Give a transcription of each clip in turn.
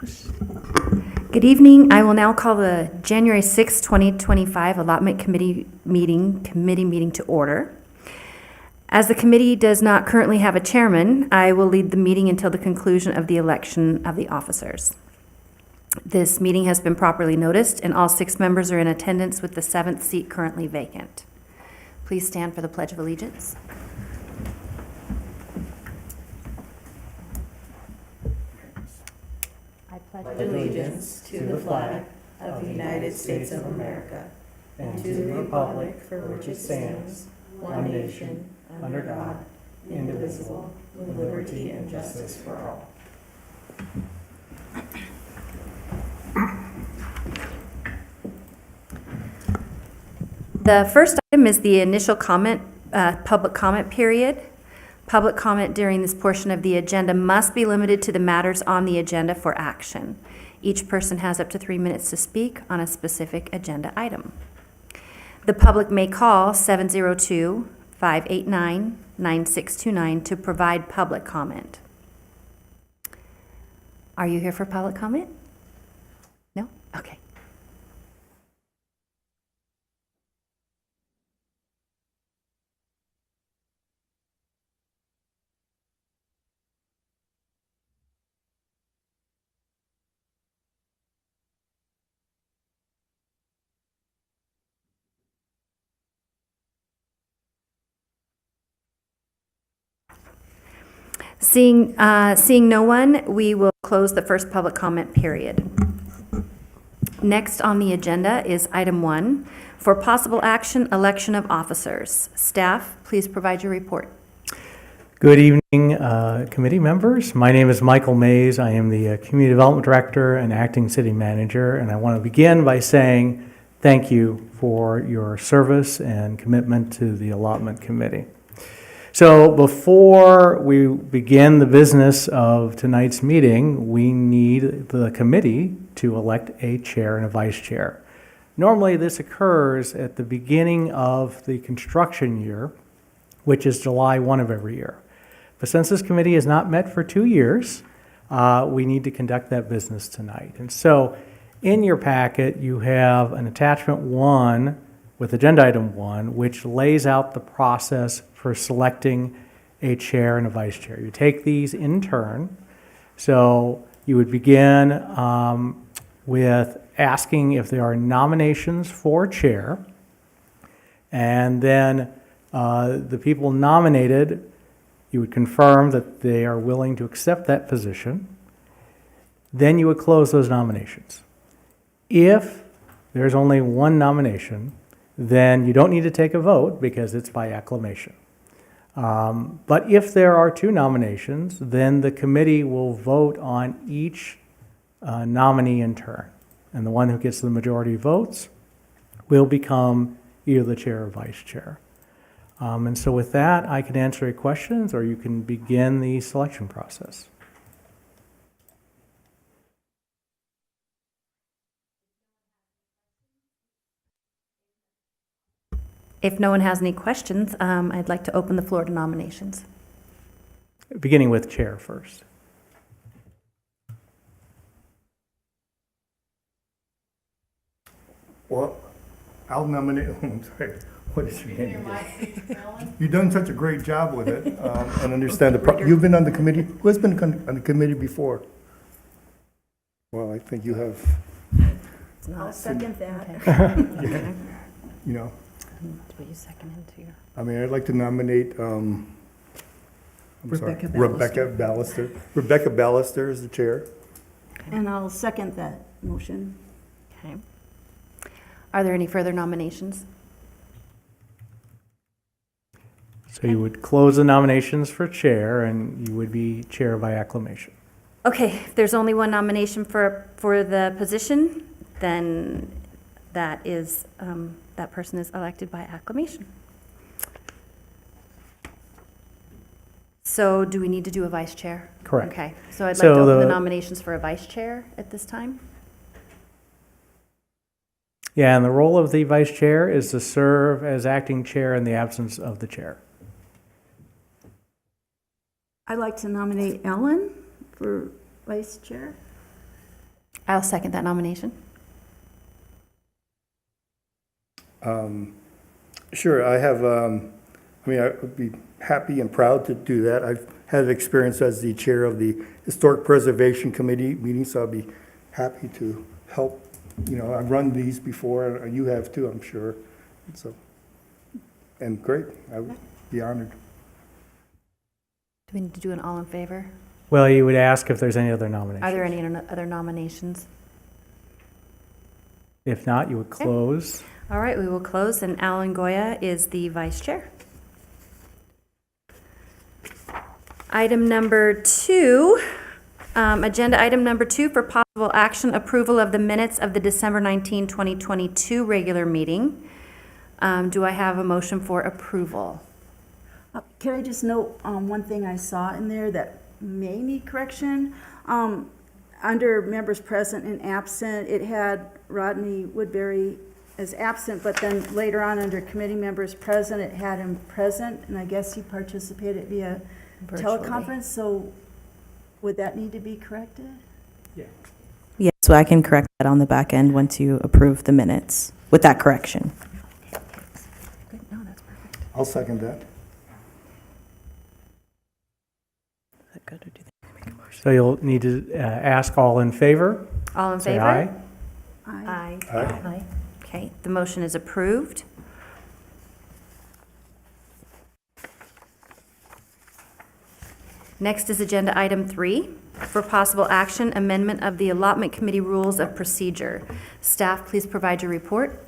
Good evening. I will now call the January 6, 2025 Allotment Committee meeting to order. As the committee does not currently have a chairman, I will lead the meeting until the conclusion of the election of the officers. This meeting has been properly noticed, and all 6 members are in attendance with the 7th seat currently vacant. Please stand for the Pledge of Allegiance. I pledge allegiance to the flag of the United States of America and to the republic for which it stands, one nation, under God, indivisible, with liberty and justice for all. The first item is the initial public comment period. Public comment during this portion of the agenda must be limited to the matters on the agenda for action. Each person has up to 3 minutes to speak on a specific agenda item. The public may call 702-589-9629 to provide public comment. Are you here for public comment? No? Okay. Seeing no one, we will close the first public comment period. Next on the agenda is item 1, for possible action, election of officers. Staff, please provide your report. Good evening, committee members. My name is Michael Mays. I am the Community Development Director and Acting City Manager, and I want to begin by saying thank you for your service and commitment to the Allotment Committee. So before we begin the business of tonight's meeting, we need the committee to elect a chair and a vice chair. Normally this occurs at the beginning of the construction year, which is July 1 of every year. But since this committee has not met for 2 years, we need to conduct that business tonight. And so in your packet, you have an attachment 1 with agenda item 1, which lays out the process for selecting a chair and a vice chair. You take these in turn. So you would begin with asking if there are nominations for chair, and then the people nominated, you would confirm that they are willing to accept that position. Then you would close those nominations. If there's only one nomination, then you don't need to take a vote because it's by acclamation. But if there are 2 nominations, then the committee will vote on each nominee in turn. And the one who gets the majority of votes will become either the chair or vice chair. And so with that, I can answer your questions, or you can begin the selection process. If no one has any questions, I'd like to open the floor to nominations. Beginning with chair first. Well, I'll nominate, I'm sorry, what is your name? You've done such a great job with it, and understand you've been on the committee, who has been on the committee before? Well, I think you have. I'll second that. Yeah, you know, Will you second him too? I mean, I'd like to nominate, Rebecca Ballister. Rebecca Ballister is the chair. And I'll second that motion. Okay. Are there any further nominations? So you would close the nominations for chair, and you would be chair by acclamation. Okay, if there's only one nomination for the position, then that is that person is elected by acclamation. So do we need to do a vice chair? Correct. Okay, so I'd like So to open the the- nominations for a vice chair at this time. Yeah, and the role of the vice chair is to serve as acting chair in the absence of the chair. I'd like to nominate Ellen for vice chair. I'll second that nomination. Sure, I have, I would be happy and proud to do that. I've had experience as the chair of the Historic Preservation Committee meeting, so I'll be happy to help. I've run these before, and you have too, I'm sure. And great, I would be honored. Do we need to do an all in favor? Well, you would ask if there's any other nominations. Are there any other nominations? If not, you would close. All right, we will close, and Alan Goya is the vice chair. Item number 2, agenda item number 2 for possible action, approval of the minutes of the December 19, 2022 regular meeting. Do I have a motion for approval? Can I just note one thing I saw in there that may need correction? Under members present and absent, it had Rodney Woodbury as absent, but then later on under committee members present, it had him present, and I guess he participated via Virtually. teleconference, so would that need to be corrected? Yes, so I can correct that on the back end once you approve the minutes with that correction. Good. No, that's perfect. I'll second that. So you'll need to ask all in favor. All in Say favor? aye. Aye. Aye. Okay, the motion is approved. Next is agenda item 3 for possible action, amendment of the Allotment Committee Rules of Procedure. Staff, please provide your report.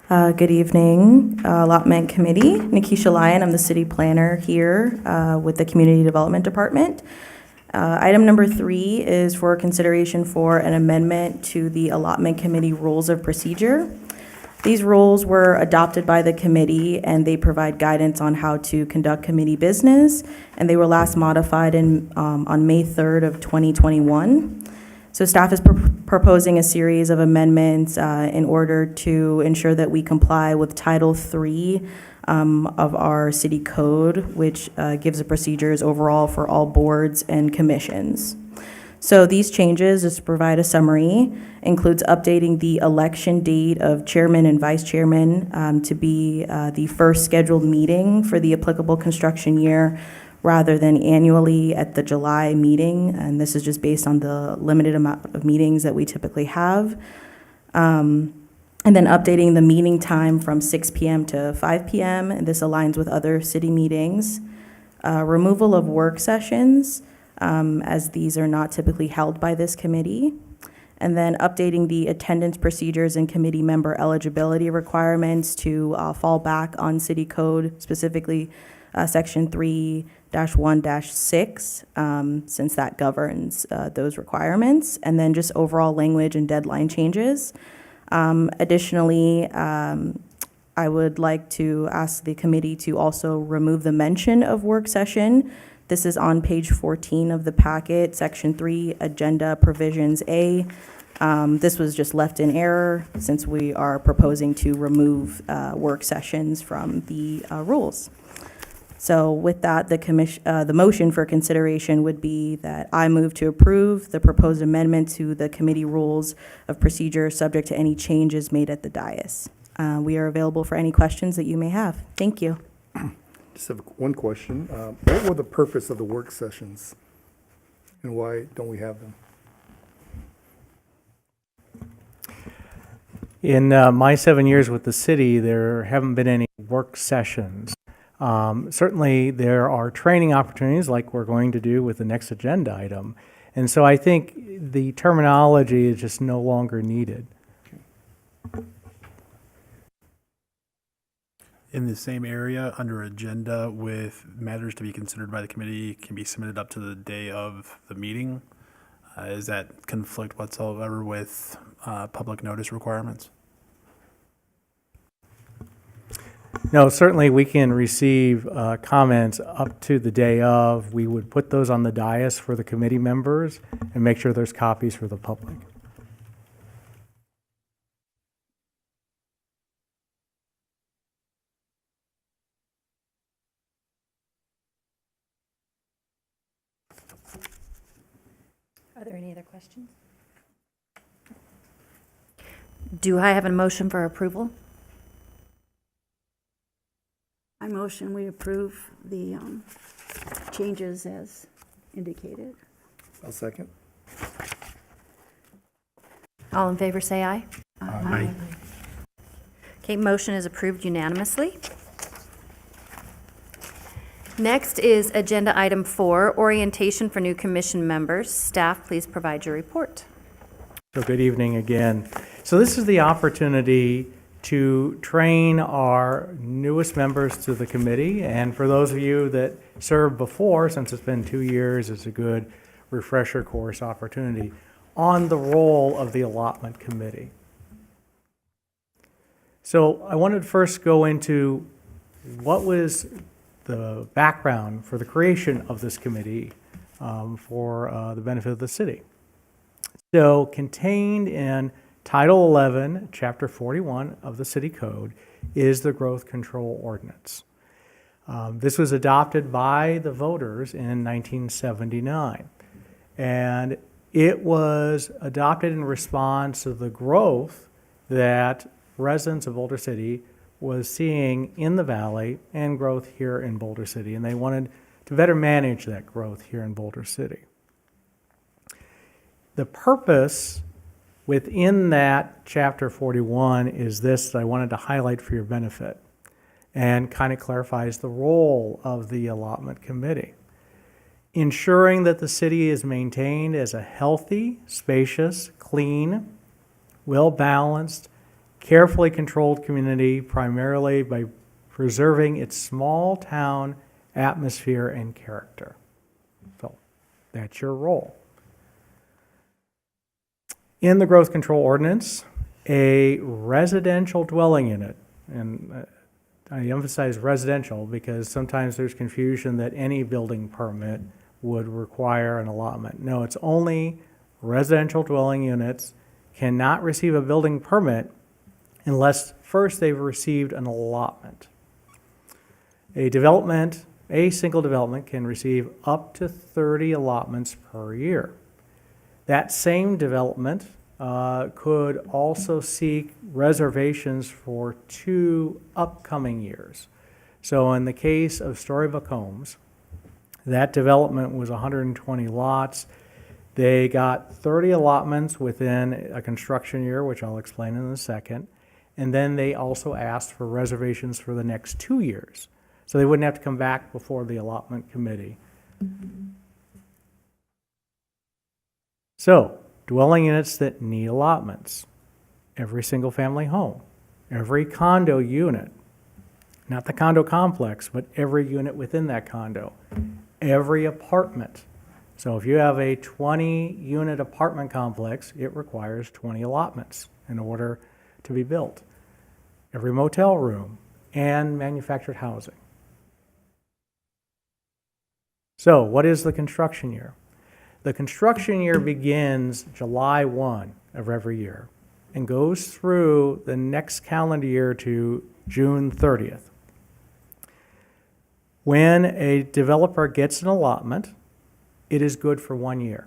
Good evening, Allotment Committee. Nikisha Lyon, I'm the city planner here with the Community Development Department. Item number 3 is for consideration for an amendment to the Allotment Committee Rules of Procedure. These rules were adopted by the committee, and they provide guidance on how to conduct committee business, and they were last modified on May 3rd of 2021. So staff is proposing a series of amendments in order to ensure that we comply with Title III of our city code, which gives the procedures overall for all boards and commissions. So these changes, just to provide a summary, includes updating the election date of chairman and vice chairman to be the first scheduled meeting for the applicable construction year rather than annually at the July meeting. And this is just based on the limited amount of meetings that we typically have. And then updating the meeting time from 6 p.m. to 5 p.m. And this aligns with other city meetings. Removal of work sessions, as these are not typically held by this committee. And then updating the attendance procedures and committee member eligibility requirements to fall back on city code, specifically section 3-1-6, since that governs those requirements. And then just overall language and deadline changes. Additionally, I would like to ask the committee to also remove the mention of work session. This is on page 14 of the packet, section 3, agenda provisions A. This was just left in error since we are proposing to remove work sessions from the rules. So with that, the motion for consideration would be that I move to approve the proposed amendment to the committee rules of procedure subject to any changes made at the dais. We are available for any questions that you may have. Thank you. Just have one question. What were the purpose of the work sessions, and why don't we have them? In my 7 years with the city, there haven't been any work sessions. Certainly, there are training opportunities like we're going to do with the next agenda item. And so I think the terminology is just no longer needed. In the same area, under agenda with matters to be considered by the committee can be submitted up to the day of the meeting. Is that conflict whatsoever with public notice requirements? No, certainly we can receive comments up to the day of. We would put those on the dais for the committee members and make sure there's copies for the public. Are there any other questions? Do I have a motion for approval? I motion we approve the changes as indicated. I'll second. All in favor, say aye. Aye. Okay, motion is approved unanimously. Next is Agenda Item 4, Orientation for New Commission Members. Staff, please provide your report. So good evening again. So this is the opportunity to train our newest members to the committee. And for those of you that served before, since it's been 2 years, it's a good refresher course opportunity on the role of the Allotment Committee. So I wanted to first go into what was the background for the creation of this committee for the benefit of the city. So contained in Title 11, Chapter 41 of the City Code is the Growth Control Ordinance. This was adopted by the voters in 1979, and it was adopted in response to the growth that residents of Boulder City was seeing in the valley and growth here in Boulder City, and they wanted to better manage that growth here in Boulder City. The purpose within that Chapter 41 is this that I wanted to highlight for your benefit, and kind of clarifies the role of the Allotment Committee. Ensuring that the city is maintained as a healthy, spacious, clean, well-balanced, carefully controlled community, primarily by preserving its small town atmosphere and character. So that's your role. In the Growth Control Ordinance, a residential dwelling unit, and I emphasize residential because sometimes there's confusion that any building permit would require an allotment. No, it's only residential dwelling units cannot receive a building permit unless first they've received an allotment. A single development can receive up to 30 allotments per year. That same development could also seek reservations for 2 upcoming years. So in the case of Storybook Homes, that development was 120 lots. They got 30 allotments within a construction year, which I'll explain in a second. And then they also asked for reservations for the next 2 years. So they wouldn't have to come back before the Allotment Committee. So, dwelling units that need allotments. Every single family home, every condo unit, not the condo complex, but every unit within that condo, every apartment. So if you have a 20-unit apartment complex, it requires 20 allotments in order to be built. Every motel room and manufactured housing. So what is the construction year? The construction year begins July 1 of every year and goes through the next calendar year to June 30th. When a developer gets an allotment, it is good for 1 year.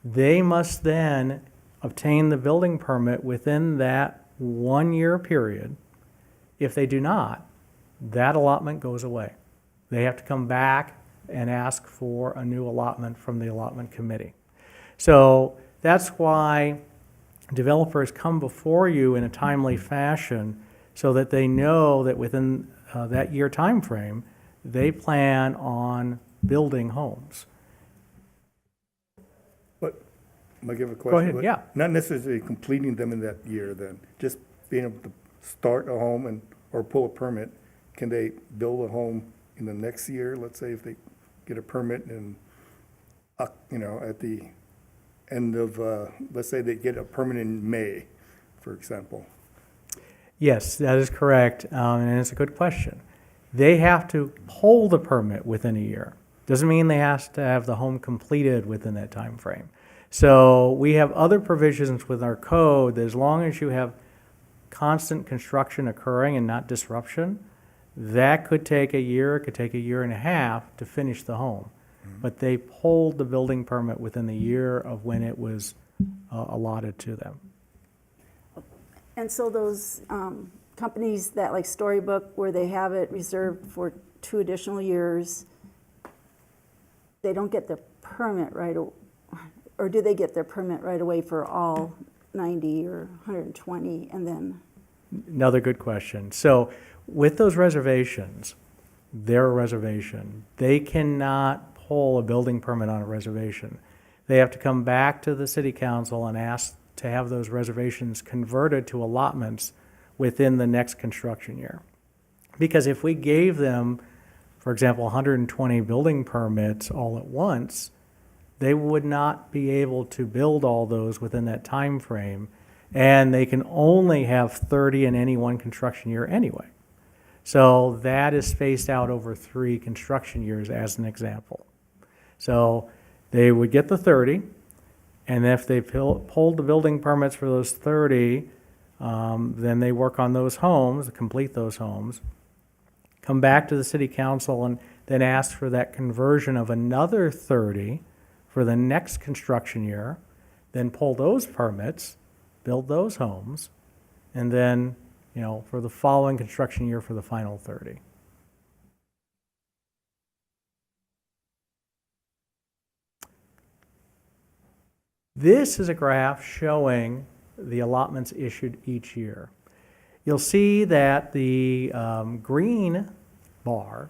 They must then obtain the building permit within that 1 year period. If they do not, that allotment goes away. They have to come back and ask for a new allotment from the Allotment Committee. So that's why developers come before you in a timely fashion so that they know that within that year time frame, they plan on building homes. But, I give a question? Go ahead, But yeah. Not necessarily completing them in that year then, just being able to start a home and, or pull a permit. Can they build a home in the next year? Let's say if they get a permit and, at the end of, let's say they get a permit in May, for example. Yes, that is correct, and it's a good question. They have to pull the permit within a year. Doesn't mean they have to have the home completed within that time frame. So we have other provisions with our code that as long as you have constant construction occurring and not disruption, that could take a year, it could take a year and a half to finish the home. But they pulled the building permit within the year of when it was allotted to them. And so those companies that like Storybook, where they have it reserved for 2 additional years, they don't get their permit or do they get their permit right away for all 90 or 120 and then? Another good question. So with those reservations, they're a reservation. They cannot pull a building permit on a reservation. They have to come back to the city council and ask to have those reservations converted to allotments within the next construction year. Because if we gave them, for example, 120 building permits all at once, they would not be able to build all those within that time frame, and they can only have 30 in any one construction year anyway. So that is spaced out over 3 construction years as an example. So they would get the 30, and if they pulled the building permits for those 30, then they work on those homes, complete those homes, come back to the city council and then ask for that conversion of another 30 for the next construction year, then pull those permits, build those homes, and then, for the following construction year for the final 30. This is a graph showing the allotments issued each year. You'll see that the green bar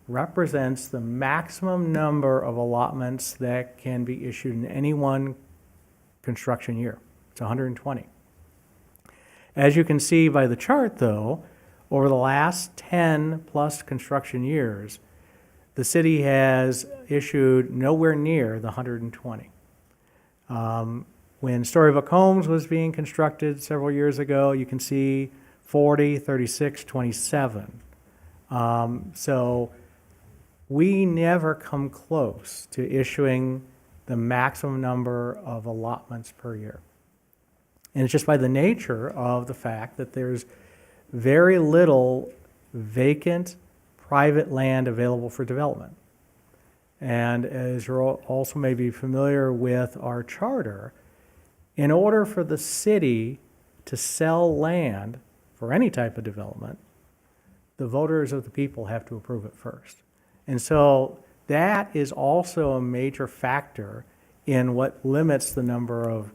represents the maximum number of allotments that can be issued in any one construction year. It's 120. As you can see by the chart, though, over the last 10 plus construction years, the city has issued nowhere near the 120. When Storybook Homes was being constructed several years ago, you can see 40, 36, 27. So we never come close to issuing the maximum number of allotments per year. And it's just by the nature of the fact that there's very little vacant private land available for development. And as you're also may be familiar with our charter, in order for the city to sell land for any type of development, the voters of the people have to approve it first. And so that is also a major factor in what limits the number of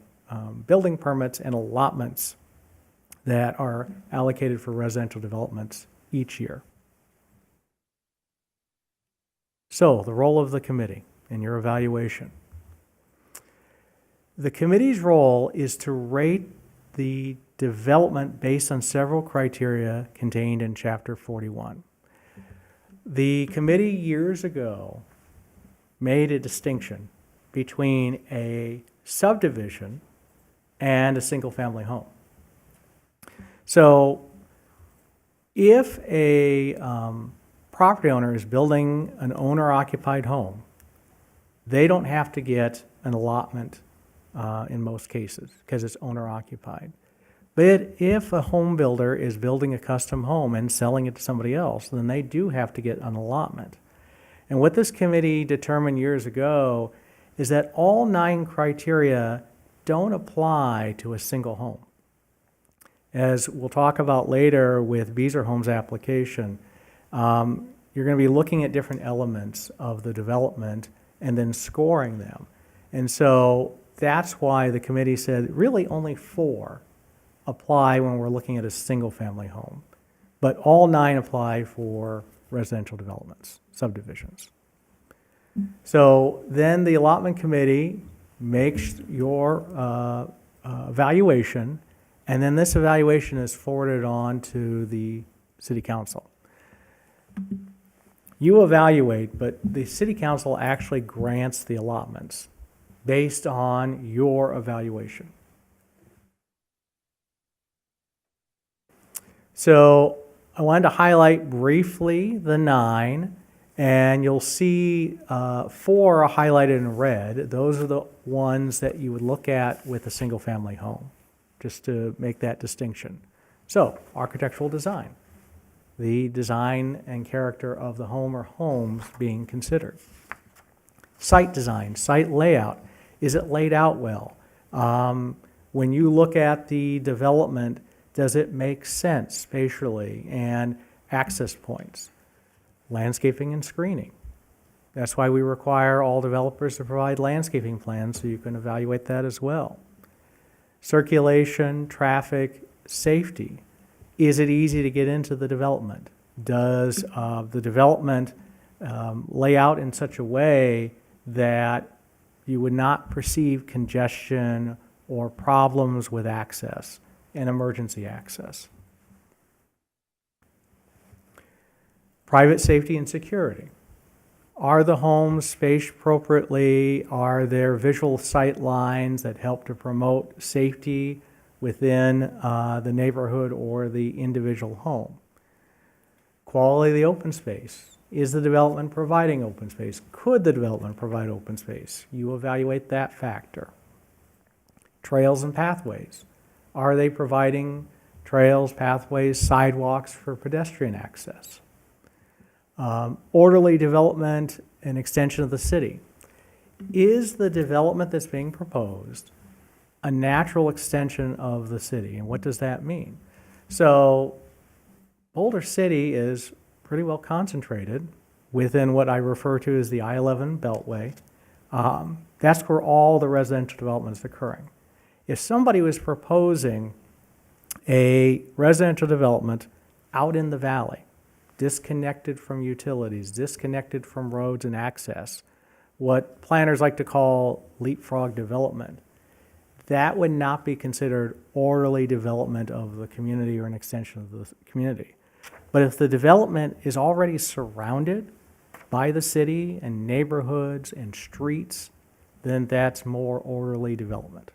building permits and allotments that are allocated for residential developments each year. So, the role of the committee in your evaluation. The committee's role is to rate the development based on several criteria contained in Chapter 41. The committee years ago made a distinction between a subdivision and a single-family home. So, if a property owner is building an owner-occupied home, they don't have to get an allotment in most cases because it's owner-occupied. But if a home builder is building a custom home and selling it to somebody else, then they do have to get an allotment. And what this committee determined years ago is that all 9 criteria don't apply to a single home. As we'll talk about later with Beazer Homes application, you're going to be looking at different elements of the development and then scoring them. And so that's why the committee said really only 4 apply when we're looking at a single-family home. But all 9 apply for residential developments, subdivisions. So then the allotment committee makes your evaluation, and then this evaluation is forwarded on to the city council. You evaluate, but the city council actually grants the allotments based on your evaluation. So I wanted to highlight briefly the 9, and you'll see 4 are highlighted in red. Those are the ones that you would look at with a single-family home, just to make that distinction. So, architectural design, the design and character of the home or homes being considered. Site design, site layout, is it laid out well? When you look at the development, Does it make sense spatially and access points? Landscaping and screening. That's why we require all developers to provide landscaping plans so you can evaluate that as well. Circulation, traffic, safety. Is it easy to get into the development? Does the development lay out in such a way that you would not perceive congestion or problems with access and emergency access? Private safety and security. Are the homes spaced appropriately? Are there visual sight lines that help to promote safety within the neighborhood or the individual home? Quality of the open space. Is the development providing open space? Could the development provide open space? You evaluate that factor. Trails and pathways. Are they providing trails, pathways, sidewalks for pedestrian access? Orderly development and extension of the city. Is the development that's being proposed a natural extension of the city? And what does that mean? So Boulder City is pretty well concentrated within what I refer to as the I-11 Beltway. That's where all the residential development is occurring. If somebody was proposing a residential development out in the valley, disconnected from utilities, disconnected from roads and access, what planners like to call leapfrog development, that would not be considered orderly development of the community or an extension of the community. But if the development is already surrounded by the city and neighborhoods and streets, then that's more orderly development.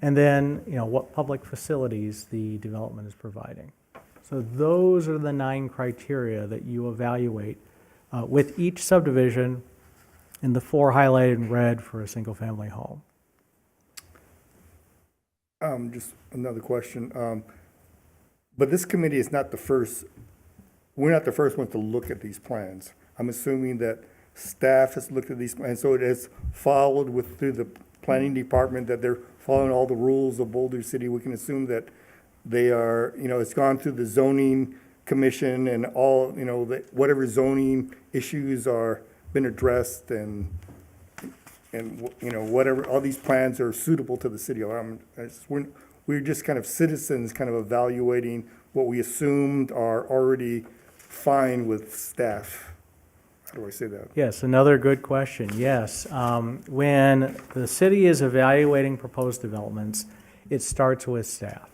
And then, what public facilities the development is providing. So those are the 9 criteria that you evaluate with each subdivision, and the 4 highlighted in red for a single-family home. Just another question. But this committee is not the first, we're not the first ones to look at these plans. I'm assuming that staff has looked at these plans, so it has followed through the planning department, that they're following all the rules of Boulder City. We can assume that they are, it's gone through the zoning commission and all, whatever zoning issues are been addressed, and whatever, all these plans are suitable to the city. We're just kind of citizens kind of evaluating what we assumed are already fine with staff. How do I say that? Yes, another good question. Yes, when the city is evaluating proposed developments, it starts with staff.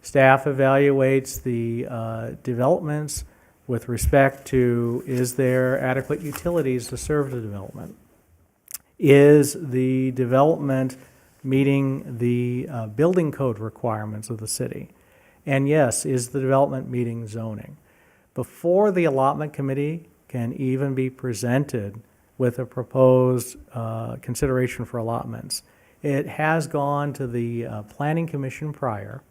Staff evaluates the developments with respect to, is there adequate utilities to serve the development? Is the development meeting the building code requirements of the city? And yes, is the development meeting zoning? Before the allotment committee can even be presented with a proposed consideration for allotments, it has gone to the planning commission prior,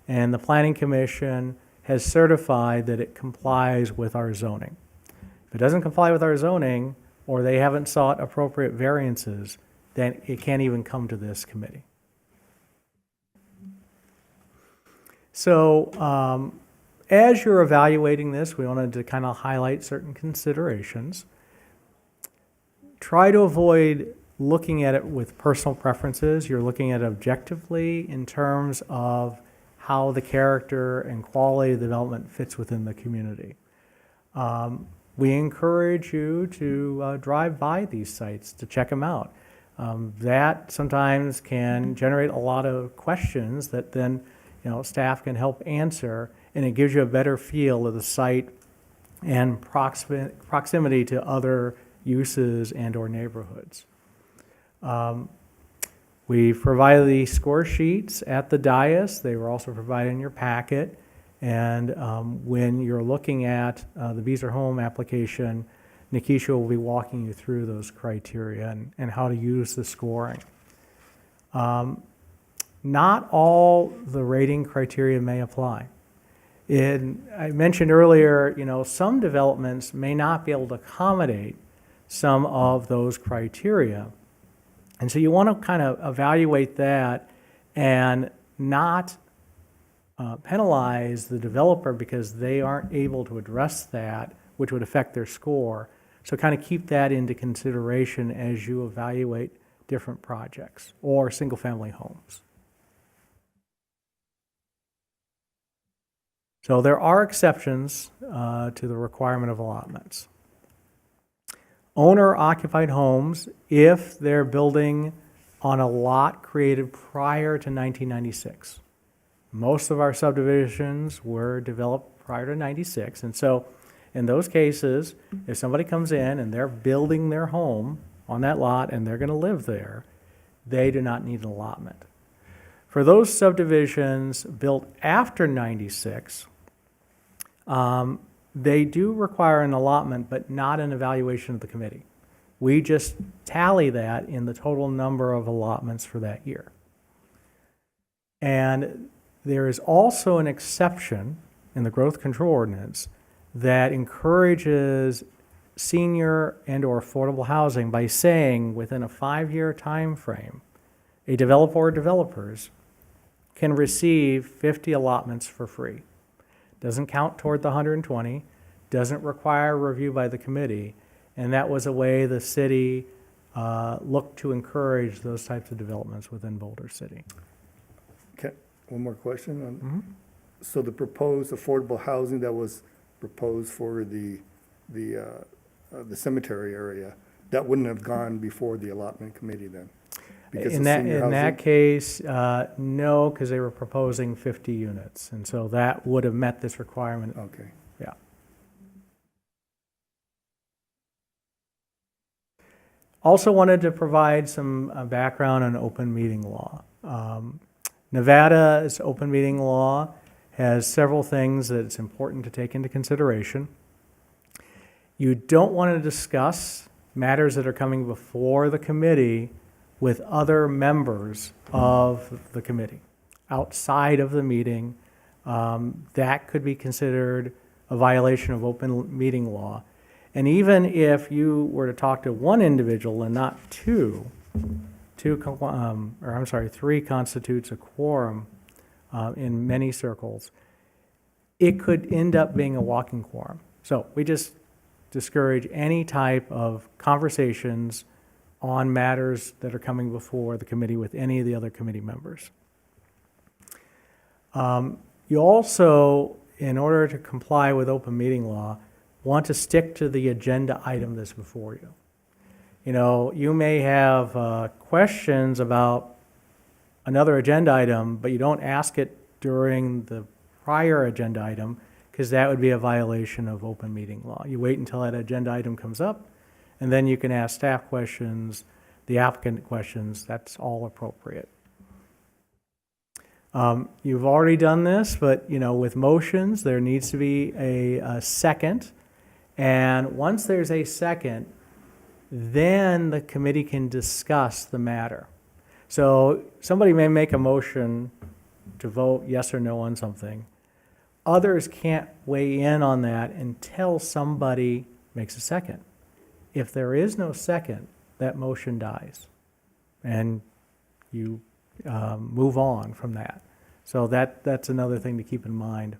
and the planning commission has certified that it complies with our zoning. If it doesn't comply with our zoning, or they haven't sought appropriate variances, then it can't even come to this committee. So as you're evaluating this, we wanted to kind of highlight certain considerations. Try to avoid looking at it with personal preferences. You're looking at it objectively in terms of how the character and quality of the development fits within the community. We encourage you to drive by these sites to check them out. That sometimes can generate a lot of questions that then staff can help answer, and it gives you a better feel of the site and proximity to other uses and or neighborhoods. We provided the score sheets at the dais. They were also provided in your packet. And when you're looking at the Beazer Home application, Nikisha will be walking you through those criteria and how to use the scoring. Not all the rating criteria may apply. I mentioned earlier, some developments may not be able to accommodate some of those criteria. And so you want to kind of evaluate that and not penalize the developer because they aren't able to address that, which would affect their score. So kind of keep that into consideration as you evaluate different projects or single-family homes. So there are exceptions to the requirement of allotments. Owner-occupied homes, if they're building on a lot created prior to 1996. Most of our subdivisions were developed prior to 96, and so in those cases, if somebody comes in and they're building their home on that lot and they're going to live there, they do not need an allotment. For those subdivisions built after 96, they do require an allotment, but not an evaluation of the committee. We just tally that in the total number of allotments for that year. And there is also an exception in the growth control ordinance that encourages senior and or affordable housing by saying within a 5-year time frame, a developer or developers can receive 50 allotments for free. Doesn't count toward the 120, doesn't require review by the committee, and that was a way the city looked to encourage those types of developments within Boulder City. Okay, one more question. So the proposed affordable housing that was proposed for the cemetery area, that wouldn't have gone before the allotment committee then? Because In of that, senior in housing? that case, no, because they were proposing 50 units, and so that would have met this requirement. Okay. Yeah. Also wanted to provide some background on open meeting law. Nevada's open meeting law has several things that it's important to take into consideration. You don't want to discuss matters that are coming before the committee with other members of the committee outside of the meeting. That could be considered a violation of open meeting law. And even if you were to talk to one individual and not three constitutes a quorum in many circles, it could end up being a walking quorum. So we just discourage any type of conversations on matters that are coming before the committee with any of the other committee members. You also, in order to comply with open meeting law, want to stick to the agenda item that's before you. You know, you may have questions about another agenda item, but you don't ask it during the prior agenda item, because that would be a violation of open meeting law. You wait until that agenda item comes up, and then you can ask staff questions, the applicant questions. That's all appropriate. You've already done this, but you know, with motions, there needs to be a second. And once there's a second, then the committee can discuss the matter. So somebody may make a motion to vote yes or no on something. Others can't weigh in on that until somebody makes a second. If there is no second, that motion dies, and you move on from that. So that's another thing to keep in mind.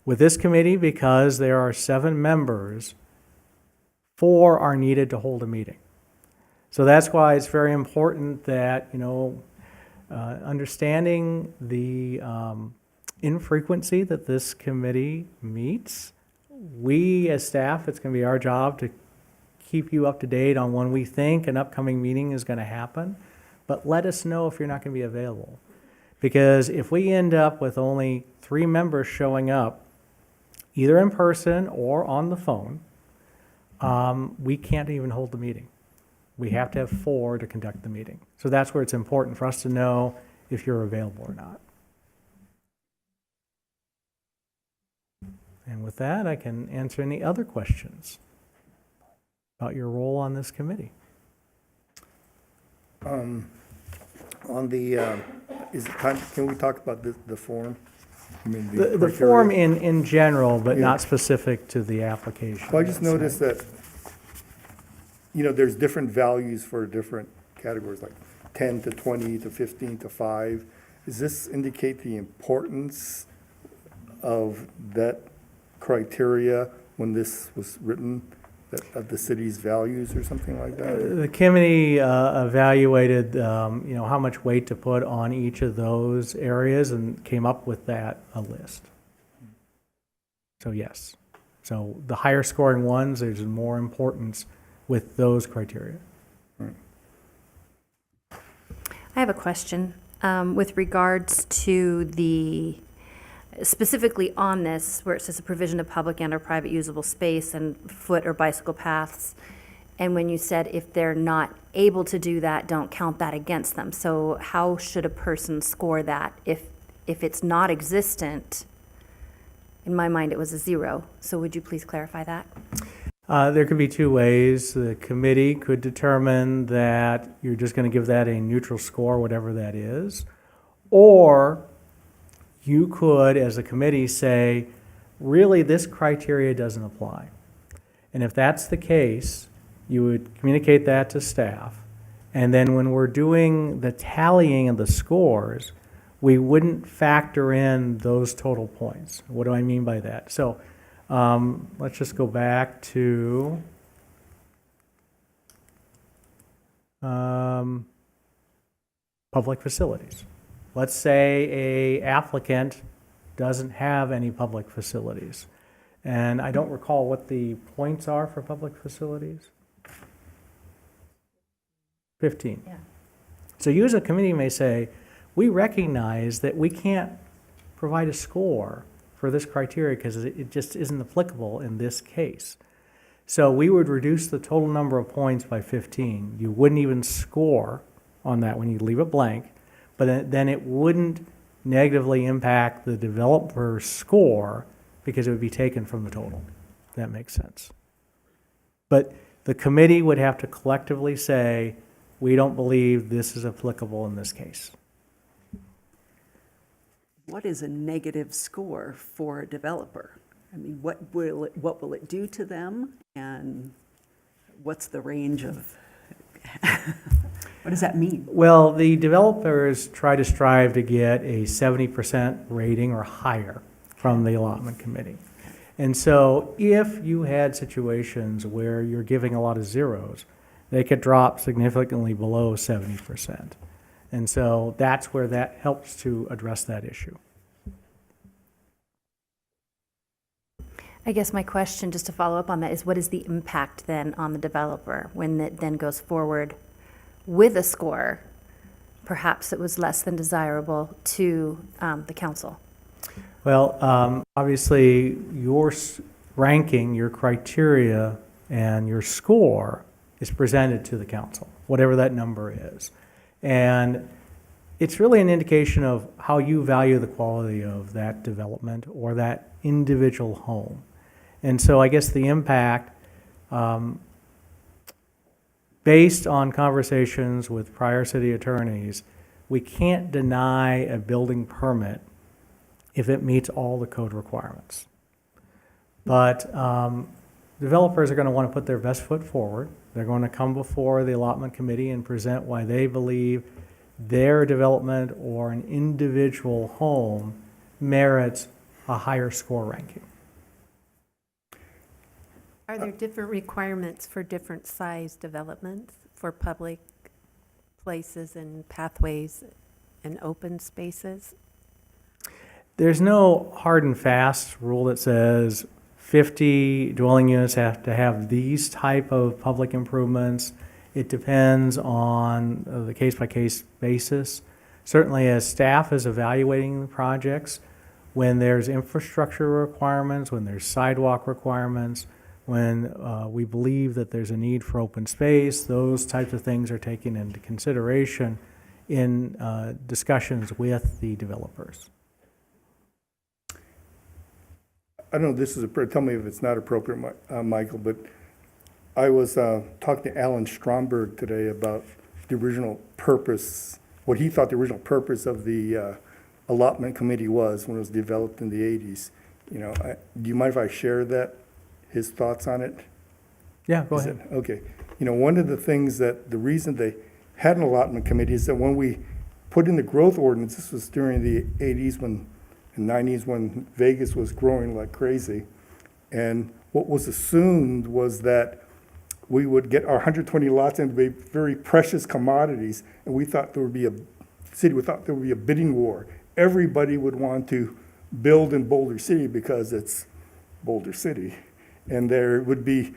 With this committee, because there are 7 members, 4 are needed to hold a meeting. So that's why it's very important that, you know, understanding the infrequency that this committee meets, we as staff, it's going to be our job to keep you up to date on when we think an upcoming meeting is going to happen, but let us know if you're not going to be available. Because if we end up with only 3 members showing up, either in person or on the phone, we can't even hold the meeting. We have to have 4 to conduct the meeting. So that's where it's important for us to know if you're available or not. And with that, I can answer any other questions about your role on this committee. On the, is it time, can we talk about the form? I mean, The criteria? form in general, but Yeah. not specific to the application. Well, I just noticed that, you know, there's different values for different categories, like 10 to 20 to 15 to 5. does this indicate the importance of that criteria when this was written, of the city's values or something like that? The committee evaluated, how much weight to put on each of those areas and came up with that list. So yes. So the higher scoring ones, there's more importance with those criteria. I have a question with regards to specifically on this, where it says a provision of public and or private usable space and foot or bicycle paths. And when you said if they're not able to do that, don't count that against them. So how should a person score that if it's not existent? In my mind, it was a 0. So would you please clarify that? There could be two ways. The committee could determine that you're just going to give that a neutral score, whatever that is. Or you could, as a committee, say, really, this criteria doesn't apply. And if that's the case, you would communicate that to staff. And then when we're doing the tallying of the scores, we wouldn't factor in those total points. What do I mean by that? So let's just go back to public facilities. Let's say a applicant doesn't have any public facilities. And I don't recall what the points are for public facilities. 15. Yeah. So you as a committee may say, we recognize that we can't provide a score for this criteria because it just isn't applicable in this case. So we would reduce the total number of points by 15. You wouldn't even score on that when you leave it blank, but then it wouldn't negatively impact the developer's score because it would be taken from the total. If that makes sense. But the committee would have to collectively say, we don't believe this is applicable in this case. What is a negative score for a developer? I mean, what will it do to them? And what's the range of, what does that mean? Well, the developers try to strive to get a 70% rating or higher from the allotment committee. And so if you had situations where you're giving a lot of zeros, they could drop significantly below 70%. And so that's where that helps to address that issue. I guess my question, just to follow up on that, is what is the impact then on the developer when it then goes forward with a score? Perhaps it was less than desirable to the council. Well, obviously, your ranking, your criteria, and your score is presented to the council, whatever that number is. And it's really an indication of how you value the quality of that development or that individual home. And so I guess the impact, based on conversations with prior city attorneys, we can't deny a building permit if it meets all the code requirements. But developers are going to want to put their best foot forward. They're going to come before the allotment committee and present why they believe their development or an individual home merits a higher score ranking. Are there different requirements for different size developments for public places and pathways and open spaces? There's no hard and fast rule that says 50 dwelling units have to have these type of public improvements. It depends on the case-by-case basis. Certainly, as staff is evaluating the projects, when there's infrastructure requirements, when there's sidewalk requirements, when we believe that there's a need for open space, those types of things are taken into consideration in discussions with the developers. I don't know if this is, tell me if it's not appropriate, Michael, but I was talking to Alan Stromberg today about the original purpose, what he thought the original purpose of the allotment committee was when it was developed in the 80s. You know, do you mind if I share that, his thoughts on it? Yeah, go ahead. Okay. You know, one of the things that, the reason they had an allotment committee is that when we put in the growth ordinance. This was during the 80s and 90s when Vegas was growing like crazy. And what was assumed was that we would get our 120 lots into be very precious commodities, and we thought there would be a bidding war. Everybody would want to build in Boulder City because it's Boulder City. And there would be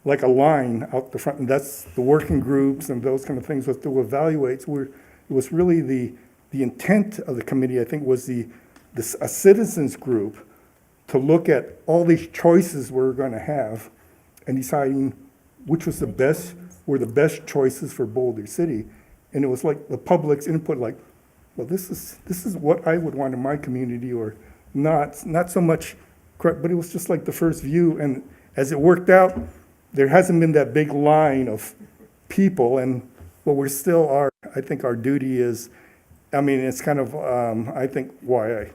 like a line out the front, and that's the working groups and those kind of things what to evaluate. So it was really the intent of the committee, I think, was a citizens group to look at all these choices we're going to have and deciding which was the best choices for Boulder City. And it was like the public's input, like, well, this is what I would want in my community, or not so much correct, but it was just like the first view. And as it worked out, there hasn't been that big line of people, and what we still are, I think our duty is, I mean, it's kind of, I think why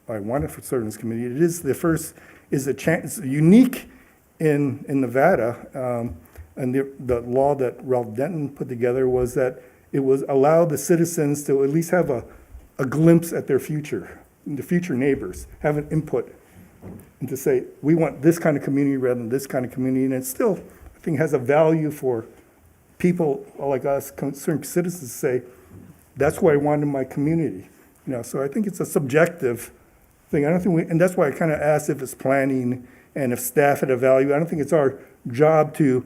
I wanted for serve in this committee. It is the first, is a chance, unique in Nevada, and the law that Ralph Denton put together was that it was allow the citizens to at least have a glimpse at their future, the future neighbors, have an input, and to say, we want this kind of community rather than this kind of community. And it still, I think, has a value for people like us, concerned citizens, to say, that's what I want in my community. So I think it's a subjective thing. I don't think and that's why I kind of asked if it's planning and if staff had a value. I don't think it's our job to,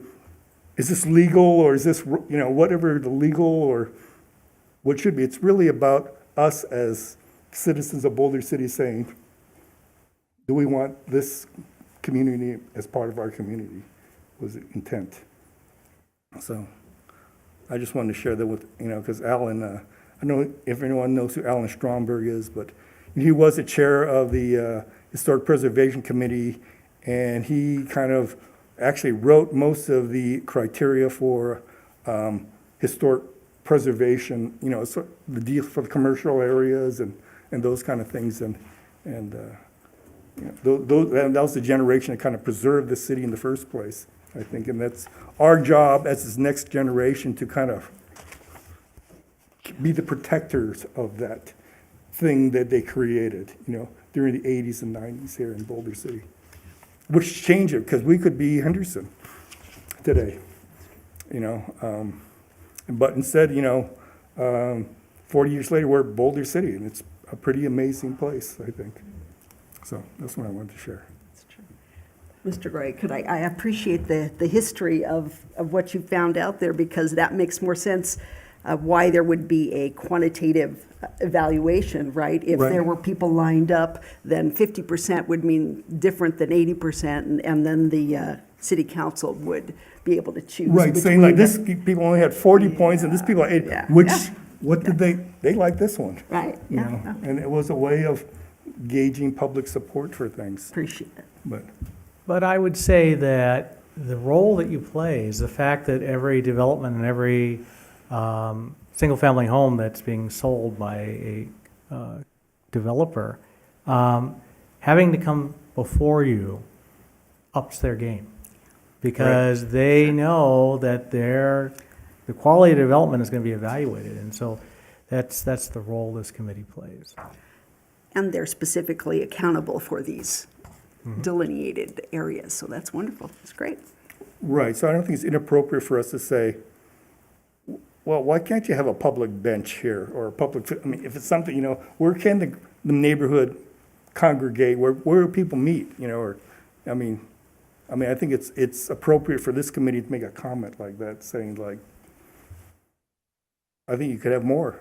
is this legal, or is this, whatever the legal or what should be. It's really about us as citizens of Boulder City saying, do we want this community as part of our community, was the intent. So I just wanted to share that with, because Alan, I don't know if anyone knows who Alan Stromberg is, but he was the chair of the Historic Preservation Committee, and he kind of actually wrote most of the criteria for historic preservation, so the deal for the commercial areas and those kind of things. And that was the generation that kind of preserved the city in the first place, I think. And that's our job as this next generation to kind of be the protectors of that thing that they created, during the 80s and 90s here in Boulder City. Which changed it, because we could be Henderson today, but instead, 40 years later, we're Boulder City, and it's a pretty amazing place, I think. So that's what I wanted to share. Mr. Gray, I appreciate the history of what you found out there, because that makes more sense of why there would be a quantitative evaluation, right? If Right. there were people lined up, then 50% would mean different than 80%, and then the city council would be able to choose. Right, saying like between this, people only had 40 points, and this people had 80. Yeah. What did they like this one? Right, you yeah, know? yeah. And it was a way of gauging public support for things, Appreciate it. But I would say that the role that you play is the fact that every development and every single-family home that's being sold by a developer, having to come before you ups their game. Because they know that the quality of development is going to be evaluated. And so that's the role this committee plays. And they're specifically accountable for these delineated areas, so that's wonderful, that's great. Right, so I don't think it's inappropriate for us to say, well, why can't you have a public bench here, or a public, if it's something, where can the neighborhood congregate, where do people meet, or, I think it's appropriate for this committee to make a comment like that, saying like, I think you could have more,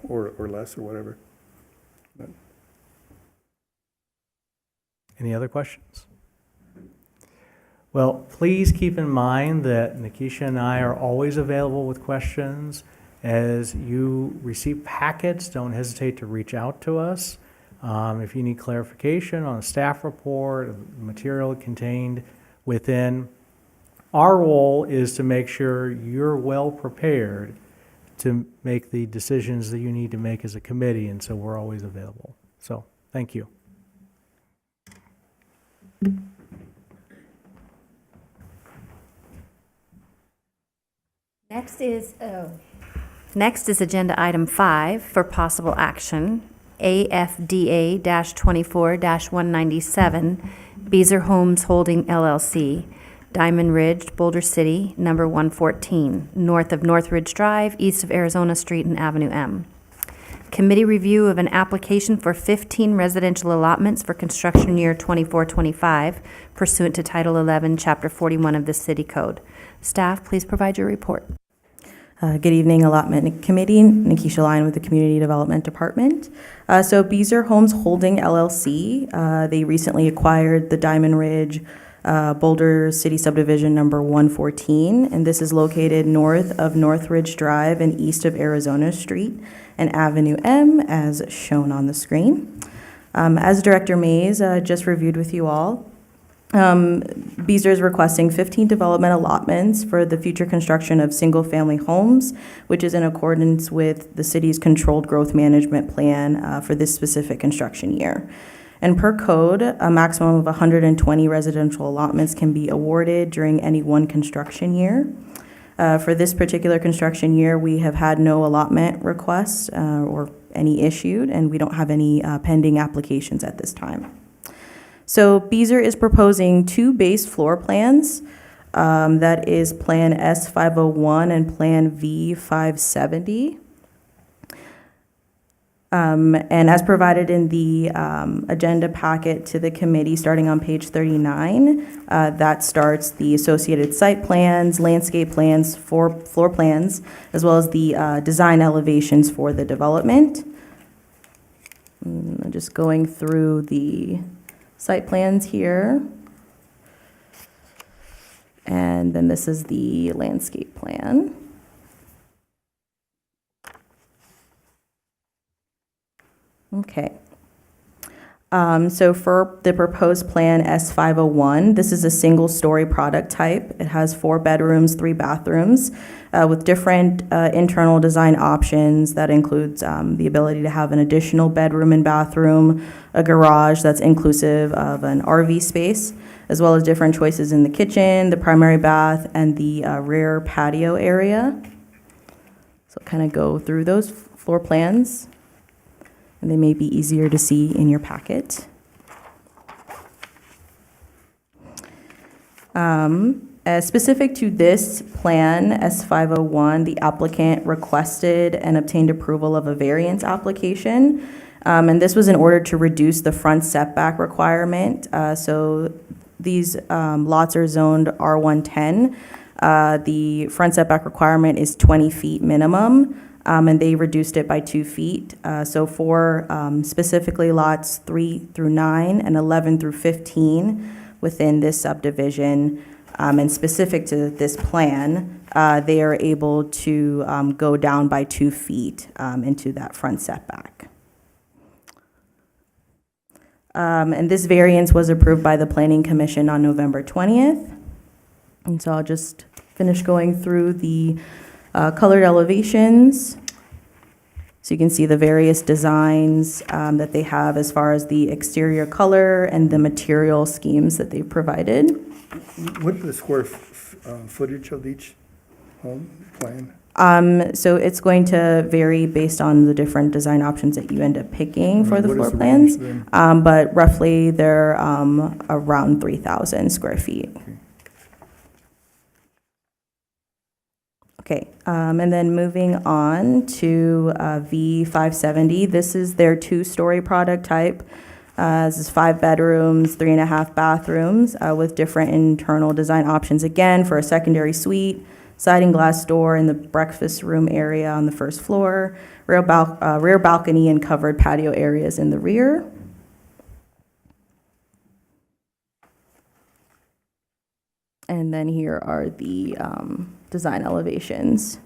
or less, or whatever. But. Any other questions? Well, please keep in mind that Nikisha and I are always available with questions. As you receive packets, don't hesitate to reach out to us. If you need clarification on a staff report, material contained within, our role is to make sure you're well prepared to make the decisions that you need to make as a committee, and so we're always available. So, thank you. Next is Next is Agenda Item 5 for possible action, AFDA-24-197, Beazer Homes Holding LLC, Diamond Ridge, Boulder City, number 114, north of Northridge Drive, east of Arizona Street and Avenue M. Committee review of an application for 15 residential allotments for construction year 24-25 pursuant to Title 11, Chapter 41 of the City Code. Staff, please provide your report. Good evening, Allotment Committee. Nikisha Lyon with the Community Development Department. So Beazer Homes Holding LLC, they recently acquired the Diamond Ridge Boulder City Subdivision number 114, and this is located north of Northridge Drive and east of Arizona Street and Avenue M, as shown on the screen. As Director Mays just reviewed with you all, Beazer is requesting 15 development allotments for the future construction of single-family homes, which is in accordance with the city's controlled growth management plan for this specific construction year. And per code, a maximum of 120 residential allotments can be awarded during any one construction year. For this particular construction year, we have had no allotment requests or any issued, and we don't have any pending applications at this time. So Beazer is proposing 2 base floor plans. That is Plan S501 and Plan V570. And as provided in the agenda packet to the committee, starting on page 39, that starts the associated site plans, landscape plans, floor plans, as well as the design elevations for the development. Just going through the site plans here. And then this is the landscape plan. Okay. So for the proposed plan S501, this is a single-story product type. It has 4 bedrooms, 3 bathrooms, with different internal design options. That includes the ability to have an additional bedroom and bathroom, a garage that's inclusive of an RV space, as well as different choices in the kitchen, the primary bath, and the rear patio area. So kind of go through those floor plans. And they may be easier to see in your packet. Specific to this plan, S501, the applicant requested and obtained approval of a variance application. And this was in order to reduce the front setback requirement. So these lots are zoned R110. The front setback requirement is 20 feet minimum. And they reduced it by 2 feet. So for specifically lots 3 through 9 and 11 through 15 within this subdivision, and specific to this plan, they are able to go down by 2 feet into that front setback. And this variance was approved by the Planning Commission on November 20th. And so I'll just finish going through the colored elevations. So you can see the various designs that they have as far as the exterior color and the material schemes that they've provided. What's the square footage of each home plan? So it's going to vary based on the different design options that you end up picking for the What is floor the plans. range then? But roughly they're around 3,000 square feet. Okay, and then moving on to V570, this is their 2-story product type. This is 5 bedrooms, 3.5 bathrooms with different internal design options. Again, for a secondary suite, sliding glass door in the breakfast room area on the first floor, rear balcony and covered patio areas in the rear. And then here are the design elevations.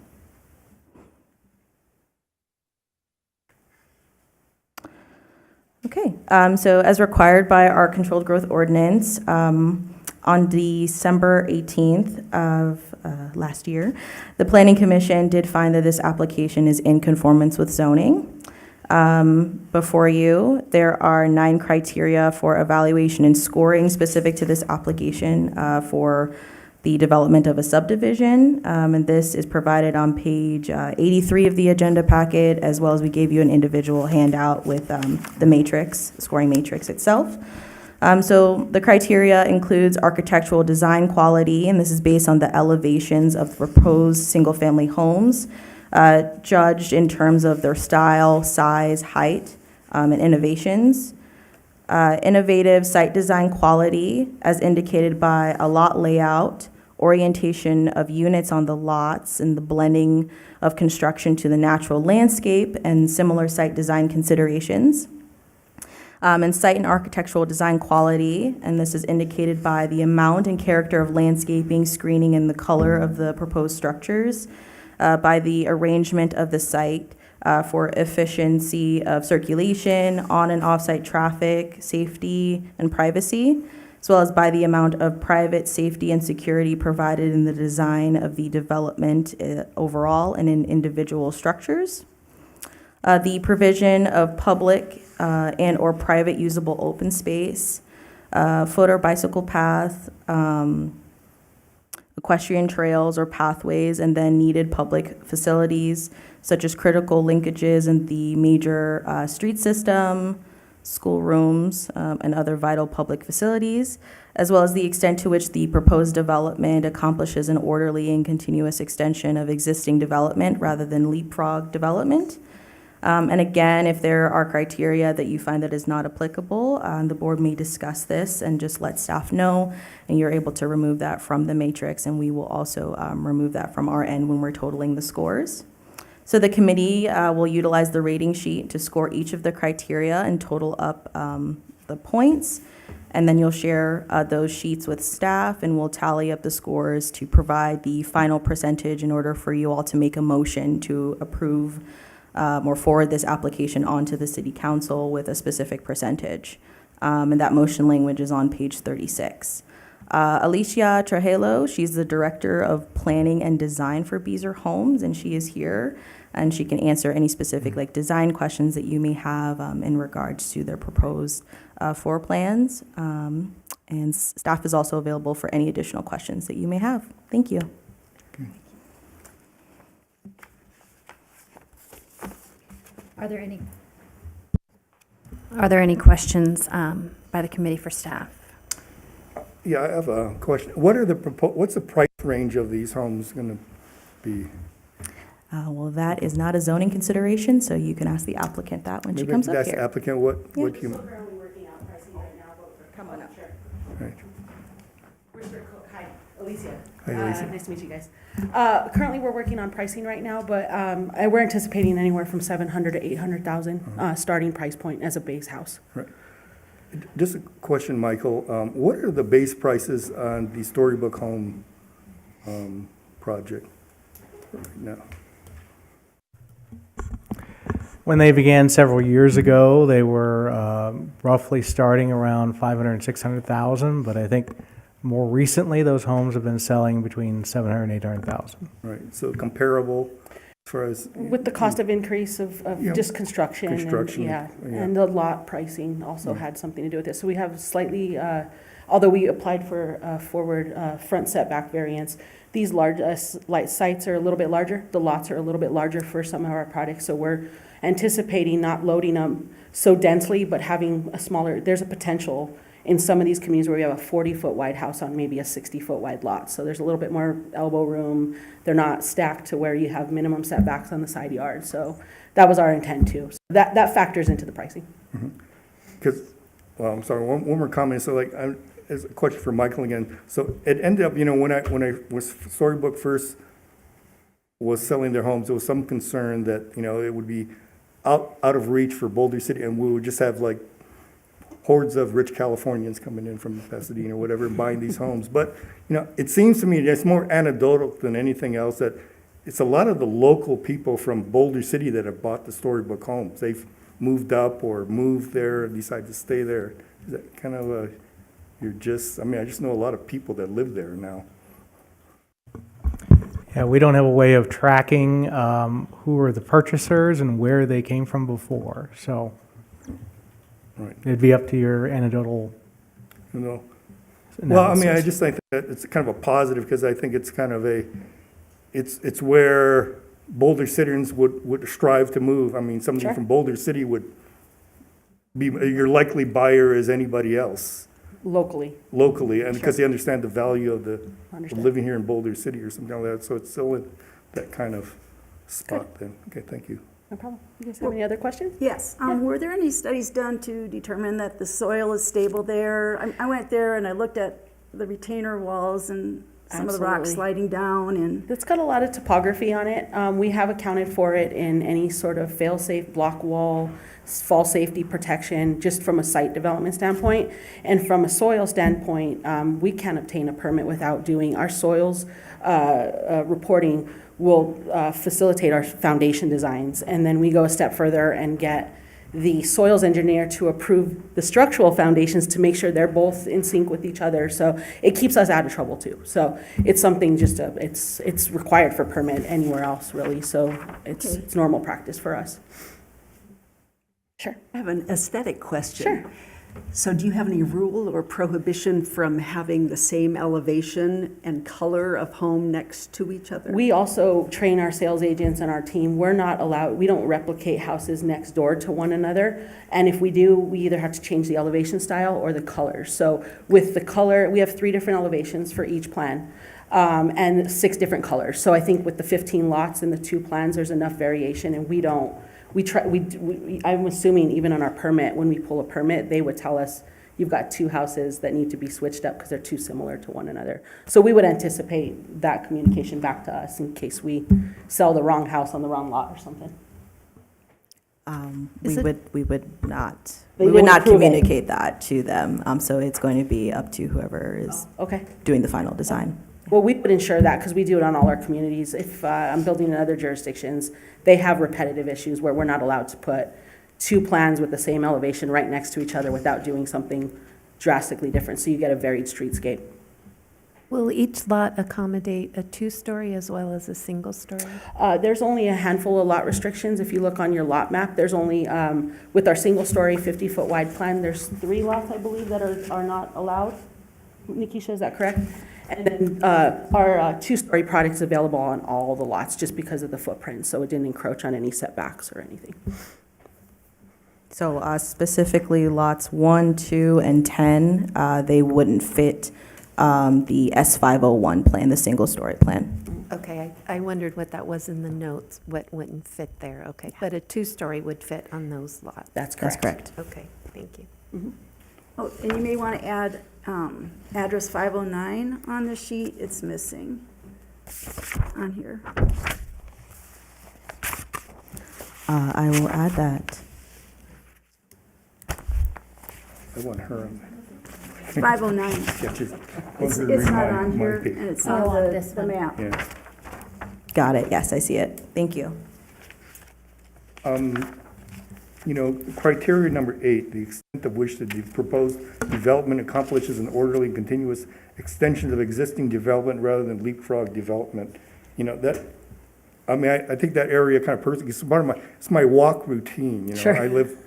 Okay, so as required by our controlled growth ordinance, on December 18th of last year, the Planning Commission did find that this application is in conformance with zoning. Before you, there are 9 criteria for evaluation and scoring specific to this application for the development of a subdivision, and this is provided on page 83 of the agenda packet, as well as we gave you an individual handout with the matrix, scoring matrix itself. So the criteria includes architectural design quality, and this is based on the elevations of the proposed single-family homes, judged in terms of their style, size, height, and innovations. Innovative site design quality, as indicated by a lot layout, orientation of units on the lots, and the blending of construction to the natural landscape, and similar site design considerations. And site and architectural design quality, and this is indicated by the amount and character of landscaping, screening, and the color of the proposed structures, by the arrangement of the site for efficiency of circulation, on and off-site traffic, safety, and privacy, as well as by the amount of private safety and security provided in the design of the development overall and in individual structures. The provision of public and/or private usable open space, foot or bicycle path, equestrian trails or pathways, and then needed public facilities such as critical linkages in the major street system, schoolrooms, and other vital public facilities, as well as the extent to which the proposed development accomplishes an orderly and continuous extension of existing development rather than leapfrog development. And again, if there are criteria that you find that is not applicable, the board may discuss this and just let staff know, and you're able to remove that from the matrix, and we will also remove that from our end when we're totaling the scores. So the committee will utilize the rating sheet to score each of the criteria and total up the points, and then you'll share those sheets with staff, and we'll tally up the scores to provide the final percentage in order for you all to make a motion to approve or forward this application on to the city council with a specific percentage. And that motion language is on page 36. Alicia Trujillo, she's the Director of Planning and Design for Beazer Homes, and she is here, and she can answer any specific design questions that you may have in regards to their proposed floor plans. And staff is also available for any additional questions that you may have. Thank you. Are there any questions by the committee for staff? Yeah, I have a question. What's the price range of these homes going to be? Well, that is not a zoning consideration, so you can ask the applicant that when she Maybe comes up that's the here. applicant, what do you? Come on up. Right. Hi, Alicia. Hi, Alicia. Nice to meet you guys. Currently, we're working on pricing right now, but we're anticipating anywhere from 700 to 800,000 starting price point as a base house. Right. Just a question, Michael. What are the base prices on the Storybook Home project right now? When they began several years ago, they were roughly starting around 500 and 600,000, but I think more recently, those homes have been selling between 700 and 800,000. Right, so comparable as far as. With the cost of increase of Yeah. just construction. Construction, And, yeah. and the lot pricing also had something to do with it. So we have slightly, although we applied for forward front setback variance, these large sites are a little bit larger. The lots are a little bit larger for some of our products, so we're anticipating not loading them so densely, but having a smaller, there's a potential in some of these communities where we have a 40-foot wide house on maybe a 60-foot wide lot. So there's a little bit more elbow room. They're not stacked to where you have minimum setbacks on the side yard. So that was our intent too. So that factors into the pricing. Because, well, I'm sorry, one more comment. So as a question for Michael again. So it ended up, when Storybook first was selling their homes, there was some concern that, it would be out of reach for Boulder City, and we would just have hordes of rich Californians coming in from Pasadena or whatever, buying these homes. But, it seems to me it's more anecdotal than anything else that it's a lot of the local people from Boulder City that have bought the Storybook homes. They've moved up or moved there and decided to stay there. Is that kind of I just know a lot of people that live there now. Yeah, we don't have a way of tracking who are the purchasers and where they came from before. So Right. it'd be up to your anecdotal Well, I mean, I analysis. just think that it's kind of a positive, because I think it's kind of it's where Boulder citizens would strive to move. I mean, somebody Sure. from Boulder City would be, your likely buyer as anybody else Locally, locally, and because they understand the value of of understood. living here in Boulder City or something like that, so it's still in that kind of spot then. Okay, thank you. No problem. You guys have any other questions? Yes. Were there any studies done to determine that the soil is stable there? I went there and I looked at the retainer walls and some of the rocks Absolutely. sliding down and, It's got a lot of topography on it. We have accounted for it in any sort of fail-safe block wall, fall safety protection, just from a site development standpoint. And from a soil standpoint, we can't obtain a permit without doing our soils reporting will facilitate our foundation designs. And then we go a step further and get the soils engineer to approve the structural foundations to make sure they're both in sync with each other. So it keeps us out of trouble too. So it's something just, it's required for permit anywhere else really. So it's normal practice for us. Sure. I have an aesthetic question. Sure. So do you have any rule or prohibition from having the same elevation and color of home next to each other? We also train our sales agents and our team. We're not allowed, we don't replicate houses next door to one another. And if we do, we either have to change the elevation style or the color. So with the color, we have 3 different elevations for each plan. And 6 different colors. So I think with the 15 lots and the 2 plans, there's enough variation, and we don't, I'm assuming even on our permit, when we pull a permit, they would tell us, you've got 2 houses that need to be switched up because they're too similar to one another. So we would anticipate that communication back to us in case we sell the wrong house on the wrong lot or something. Is it- We would not, They we would won't not approve it. communicate that to them. So it's going to be up to whoever is Okay. doing the final design. Well, we would ensure that because we do it on all our communities. If I'm building in other jurisdictions, they have repetitive issues where we're not allowed to put 2 plans with the same elevation right next to each other without doing something drastically different. So you get a varied streetscape. Will each lot accommodate a 2-story as well as a single-story? There's only a handful of lot restrictions. If you look on your lot map, there's only, with our single-story 50-foot wide plan, there's 3 lots, I believe, that are not allowed. Nikisha, is that correct? And then our 2-story product is available on all the lots just because of the footprint, so it didn't encroach on any setbacks or anything. So specifically lots 1, 2, and 10, they wouldn't fit the S501 plan, the single-story plan. Okay, I wondered what that was in the notes, what wouldn't fit there, okay. But a 2-story would fit on those lots? That's That's correct. correct. Okay, thank you. oh, and you may want to add address 509 on the sheet. It's missing on here. I will add that. I want her on 509. yeah, just want It's her to it's read not my- on my here, page. and it's Oh, on on the this one. map. Yeah. Got it. Yes, I see it. Thank you. You know, criteria number 8, the extent of which the proposed development accomplishes an orderly and continuous extension of existing development rather than leapfrog development. You know, that, I mean, I think that area kind of personally, it's part of it's my walk routine, you know. Sure. I live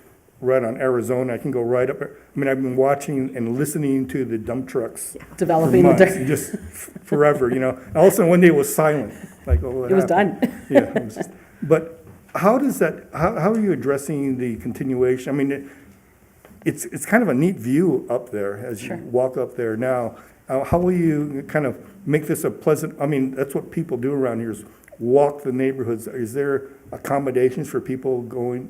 right on Arizona, I can go right up, I mean, I've been watching and listening to the dump trucks for Developing the, months, just forever, you know. And all of a sudden, one day it was silent, like, oh, what it was happened? done. Yeah, it was just- but how does that, how are you addressing the continuation? I mean, it's kind of a neat view up there as you Sure. walk up there now. How will you kind of make this a pleasant, I mean, that's what people do around here is walk the neighborhoods. Is there accommodations for people going,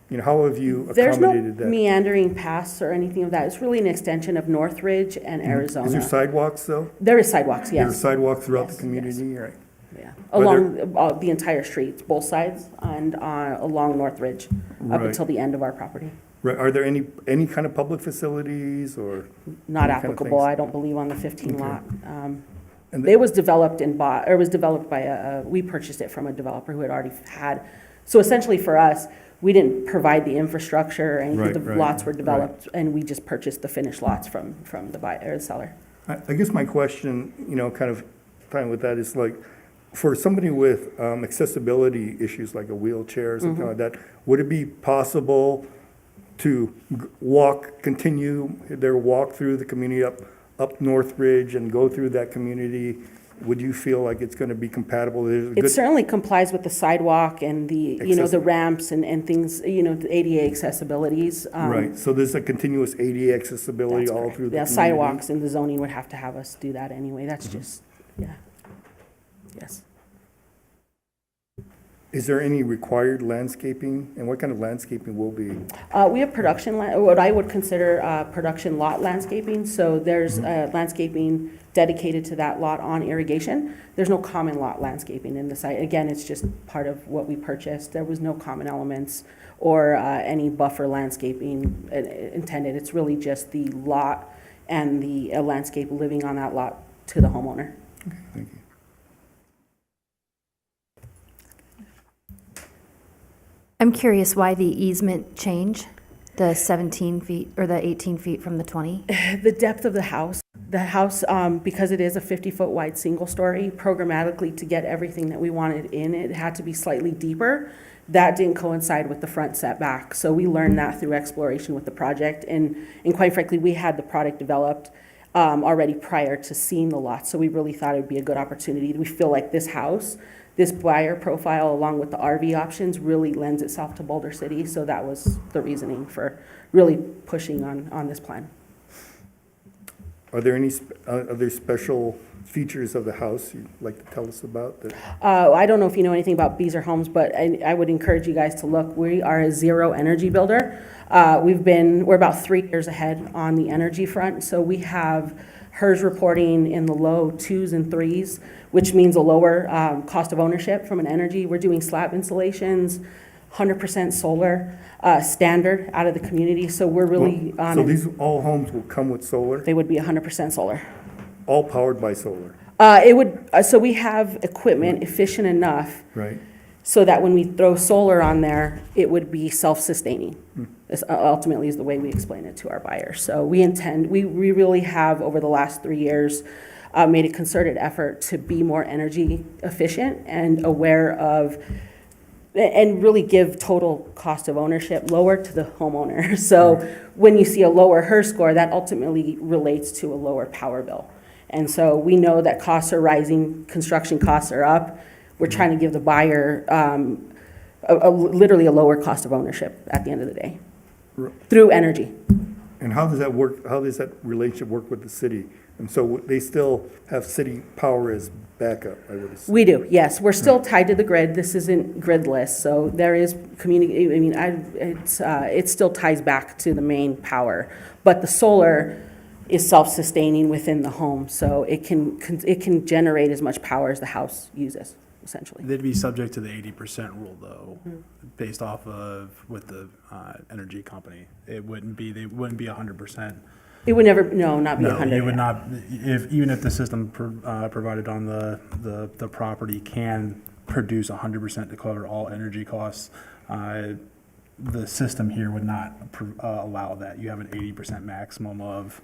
you know, how have you There's no accommodated that? meandering paths or anything of that. It's really an extension of Northridge and Arizona. Is there sidewalks though? There is sidewalks, There are yes. sidewalks throughout the Yes, community, right? Yeah. Are Along the entire streets, both sides, and along Northridge, up Right. until the end of our property. Right, are there any kind of public facilities or? Not Any kind of applicable, things? I don't believe, on the 15 Okay. lot. And It was developed and bought, or it was developed by we purchased it from a developer who had already had. So essentially for us, we didn't provide the infrastructure, and Right, the right, lots were right. developed, and we just purchased the finished lots from the buyer, or the seller. I guess my question, you know, kind of tying with that is like, for somebody with accessibility issues like a wheelchair or something like that, would it be possible to continue their walk through the community up up Northridge and go through that community, would you feel like it's going to be compatible? There's a It good, certainly complies with the sidewalk and the, you know, the Accessible. ramps and things, you know, the ADA accessibilities. right, so there's a continuous ADA accessibility That's all correct. through the Yeah, community? sidewalks and the zoning would have to have us do that anyway. That's just, yeah. Yes. Is there any required landscaping, and what kind of landscaping will be? We have production, what I would consider production lot landscaping. So there's landscaping dedicated to that lot on irrigation. There's no common lot landscaping in the site. Again, it's just part of what we purchased. There was no common elements or any buffer landscaping intended. It's really just the lot and the landscape living on that lot to the homeowner. Thank you. I'm curious why the easement change, the 17 feet or the 18 feet from the 20? The depth of the house, because it is a 50-foot wide single story, programmatically to get everything that we wanted in, it had to be slightly deeper. That didn't coincide with the front setback. So we learned that through exploration with the project. And quite frankly, we had the product developed already prior to seeing the lot. So we really thought it would be a good opportunity. We feel like this house, this buyer profile, along with the RV options, really lends itself to Boulder City. So that was the reasoning for really pushing on this plan. Are there any other special features of the house you'd like to tell us about? That I don't know if you know anything about Beazer Homes, but I would encourage you guys to look. We are a zero energy builder. We're about 3 years ahead on the energy front. So we have HERS reporting in the low 2s and 3s, which means a lower cost of ownership from an energy. We're doing slab installations, 100% solar, standard out of the community. So we're really on So it. these all homes will come with solar, They would be 100% solar. all powered by solar, So we have equipment efficient enough right? so that when we throw solar on there, it would be self-sustaining. This ultimately is the way we explain it to our buyers. So we really have, over the last 3 years, made a concerted effort to be more energy efficient and aware of, and really give total cost of ownership lower to the homeowner. So when you see a lower HERS score, that ultimately relates to a lower power bill. And so we know that costs are rising, construction costs are up. We're trying to give the buyer literally a lower cost of ownership at the end of the day through energy. And how does that work, how does that relationship work with the city? And so they still have city power as backup, I would assume? We do, yes. We're still tied to the grid. This isn't gridless, so there is it still ties back to the main power. But the solar is self-sustaining within the home, so it can generate as much power as the house uses, essentially. They'd be subject to the 80% rule, though, based off of with the energy company. They wouldn't be 100%. It would never, no, not be No, 100. you would not, even if the system provided on the property can produce 100% to cover all energy costs, the system here would not allow that. You have an 80% maximum of,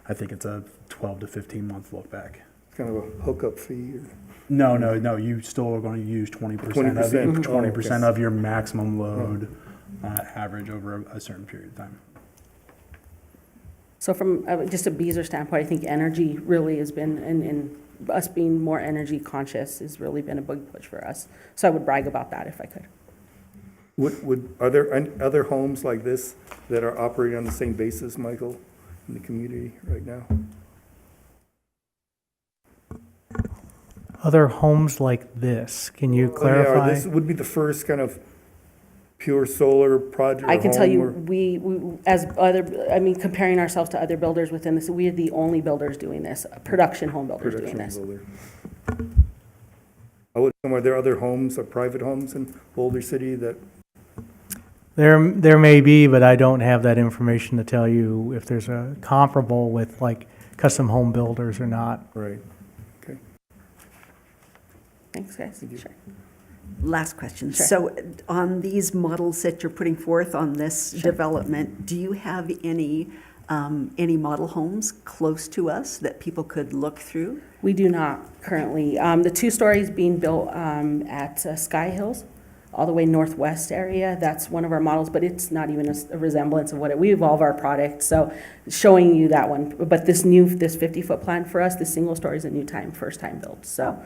I think it's a 12 to 15 month look back. Kind of a hookup fee? Or? No, you still are going to use 20% 20%. of your maximum load average over a certain period of time. So from just a Beazer standpoint, I think energy really has been, and us being more energy conscious has really been a big push for us. So I would brag about that if I could. Are there any other homes like this that are operating on the same basis, Michael, in the community right now? Other homes like this, can you Yeah, clarify? this would be the first kind of pure solar project. I can tell you, home we comparing ourselves to other builders within this, we are the only builders doing this, production home or builders doing production this. builder. I would assume, are there other homes or private homes in Boulder City that, There may be, but I don't have that information to tell you if there's a comparable with like custom home builders or not. right? Okay. Thanks, guys. Thank you. Sure. Last question. Sure. So on these models that you're putting forth on this development, do you have any model homes close to us that people could look through? We do not currently. The 2 stories being built at Sky Hills all the way northwest area. That's one of our models, but it's not even a resemblance of what we evolve our product. So showing you that one. But this 50-foot plan for us, this single story is a new first time build. So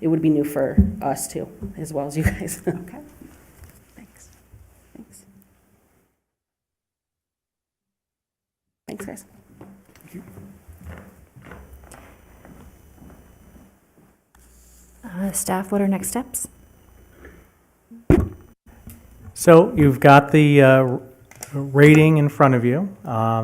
it would be new for us too, as well as you guys. Okay. Thanks. Thanks. Thanks, guys. Staff, what are next steps? So you've got the rating in front of you.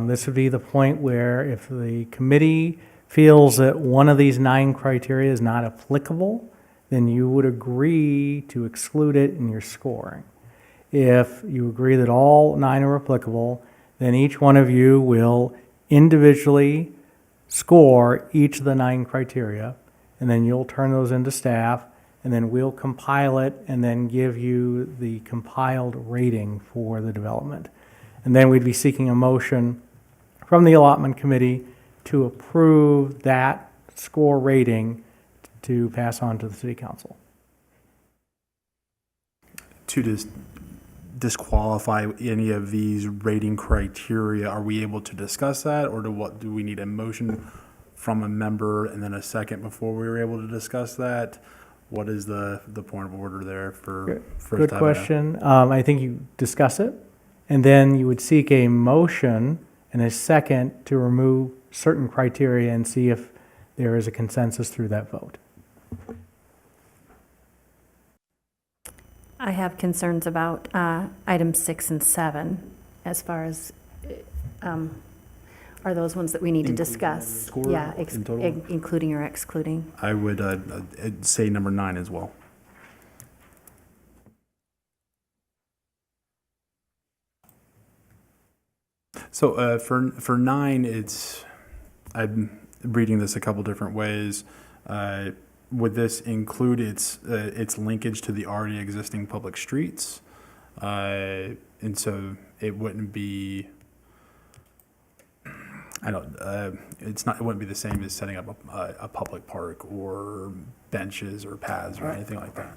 This would be the point where if the committee feels that one of these 9 criteria is not applicable, then you would agree to exclude it in your scoring. If you agree that all 9 are applicable, then each one of you will individually score each of the 9 criteria, and then you'll turn those into staff, and then we'll compile it and then give you the compiled rating for the development. And then we'd be seeking a motion from the allotment committee to approve that score rating to pass on to the city council. To disqualify any of these rating criteria, are we able to discuss that, or do we need a motion from a member and then a second before we were able to discuss that? What is the point of order there for? Good question. I think you discuss it, and then you would seek a motion and a second to remove certain criteria and see if there is a consensus through that vote. I have concerns about items 6 and 7 as far as, are those ones that we need to discuss? Score Yeah, in total? including or excluding. I would say number 9 as well. So for 9, I'm reading this a couple different ways. Would this include its linkage to the already existing public streets? And so it wouldn't be. It wouldn't be the same as setting up a public park or benches or paths or anything like that.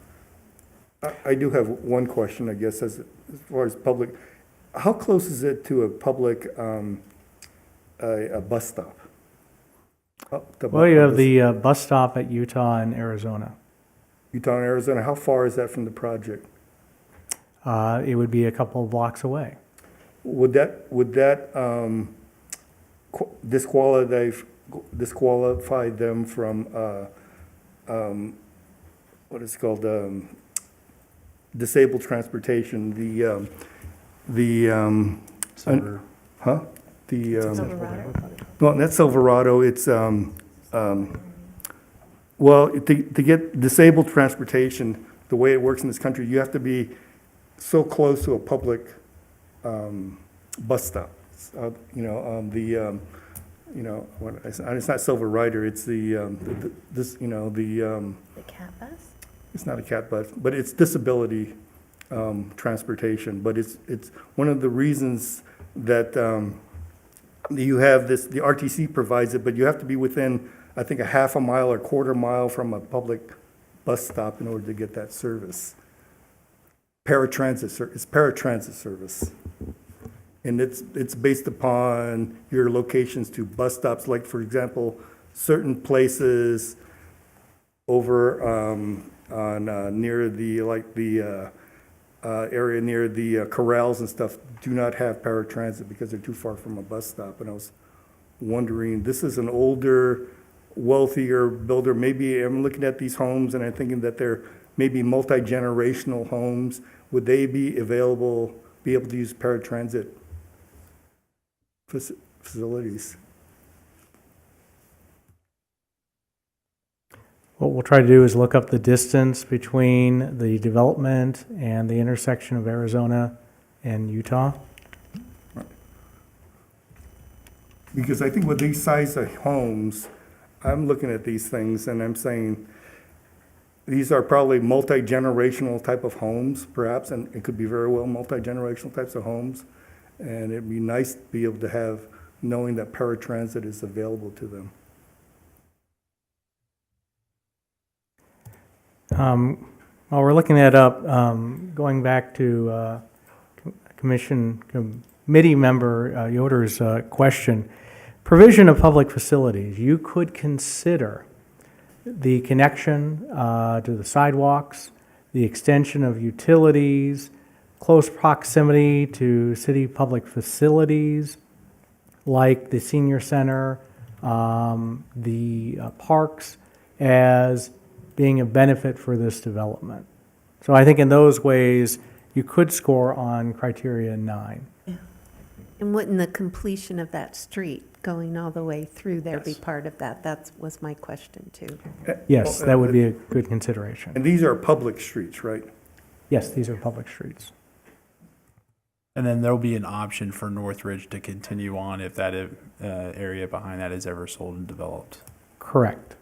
I do have one question, I guess, as far as public. How close is it to a public, a bus stop? Well, you have the bus stop at Utah and Arizona. Utah and Arizona, how far is that from the project? It would be a couple of blocks away. Would that disqualify them from, what is it called, disabled transportation, Silver. huh? Silverado. Well, that's Silverado, it's, well, to get disabled transportation, the way it works in this country, you have to be so close to a public bus stop. It's not Silver Rider, it's The cat bus? it's not a cat bus, but it's disability transportation. But it's one of the reasons that you have this, the RTC provides it, but you have to be within, I think, a half a mile or quarter mile from a public bus stop in order to get that service. It's paratransit service. And it's based upon your locations to bus stops, like, for example, certain places over near the area near the corrals and stuff do not have paratransit because they're too far from a bus stop. And I was wondering, this is an older, wealthier builder. Maybe I'm looking at these homes and I'm thinking that they're maybe multi-generational homes. Would they be able to use paratransit facilities? What we'll try to do is look up the distance between the development and the intersection of Arizona and Utah. Because I think with these size of homes, I'm looking at these things and I'm saying, these are probably multi-generational type of homes, perhaps, and it could be very well multi-generational types of homes. And it'd be nice to be able to have, knowing that paratransit is available to them. While we're looking that up, going back to committee member Yoder's question, provision of public facilities, you could consider the connection to the sidewalks, the extension of utilities, close proximity to city public facilities like the senior center, the parks, as being a benefit for this development. So I think in those ways, you could score on criteria 9. And wouldn't the completion of that street going all the way through there be Yes. part of that? That was my question too. Yes, that would be a good consideration. And these are public streets, right? Yes, these are public streets. And then there'll be an option for Northridge to continue on if that area behind that is ever sold and developed. Correct.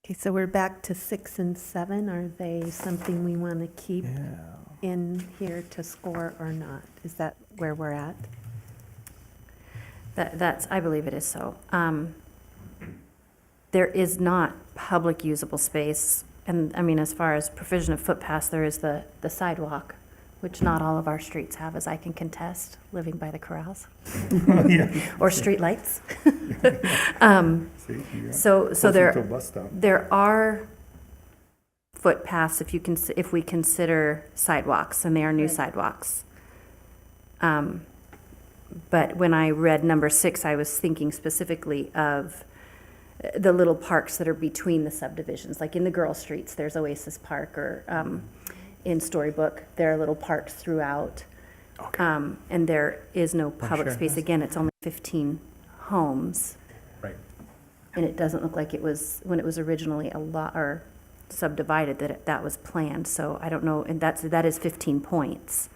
Okay, so we're back to 6 and 7. Are they something we want to keep Yeah. in here to score or not? Is that where we're at? That's, I believe it is so. There is not public usable space, and I mean, as far as provision of footpaths, there is the sidewalk, which not all of our streets have, as I can contest, living by the corrals. Or streetlights. See, you're So closer there, to a bus stop. there are footpaths if we consider sidewalks, and they are new sidewalks. But when I read number 6, I was thinking specifically of the little parks that are between the subdivisions. Like in the girl streets, there's Oasis Park, or in Storybook, there are little parks throughout. And there is no public sure. space. Again, it's only 15 homes. Right. And it doesn't look like it was, when it was originally a lot, or subdivided, that was planned. So I don't know, and that is 15 points.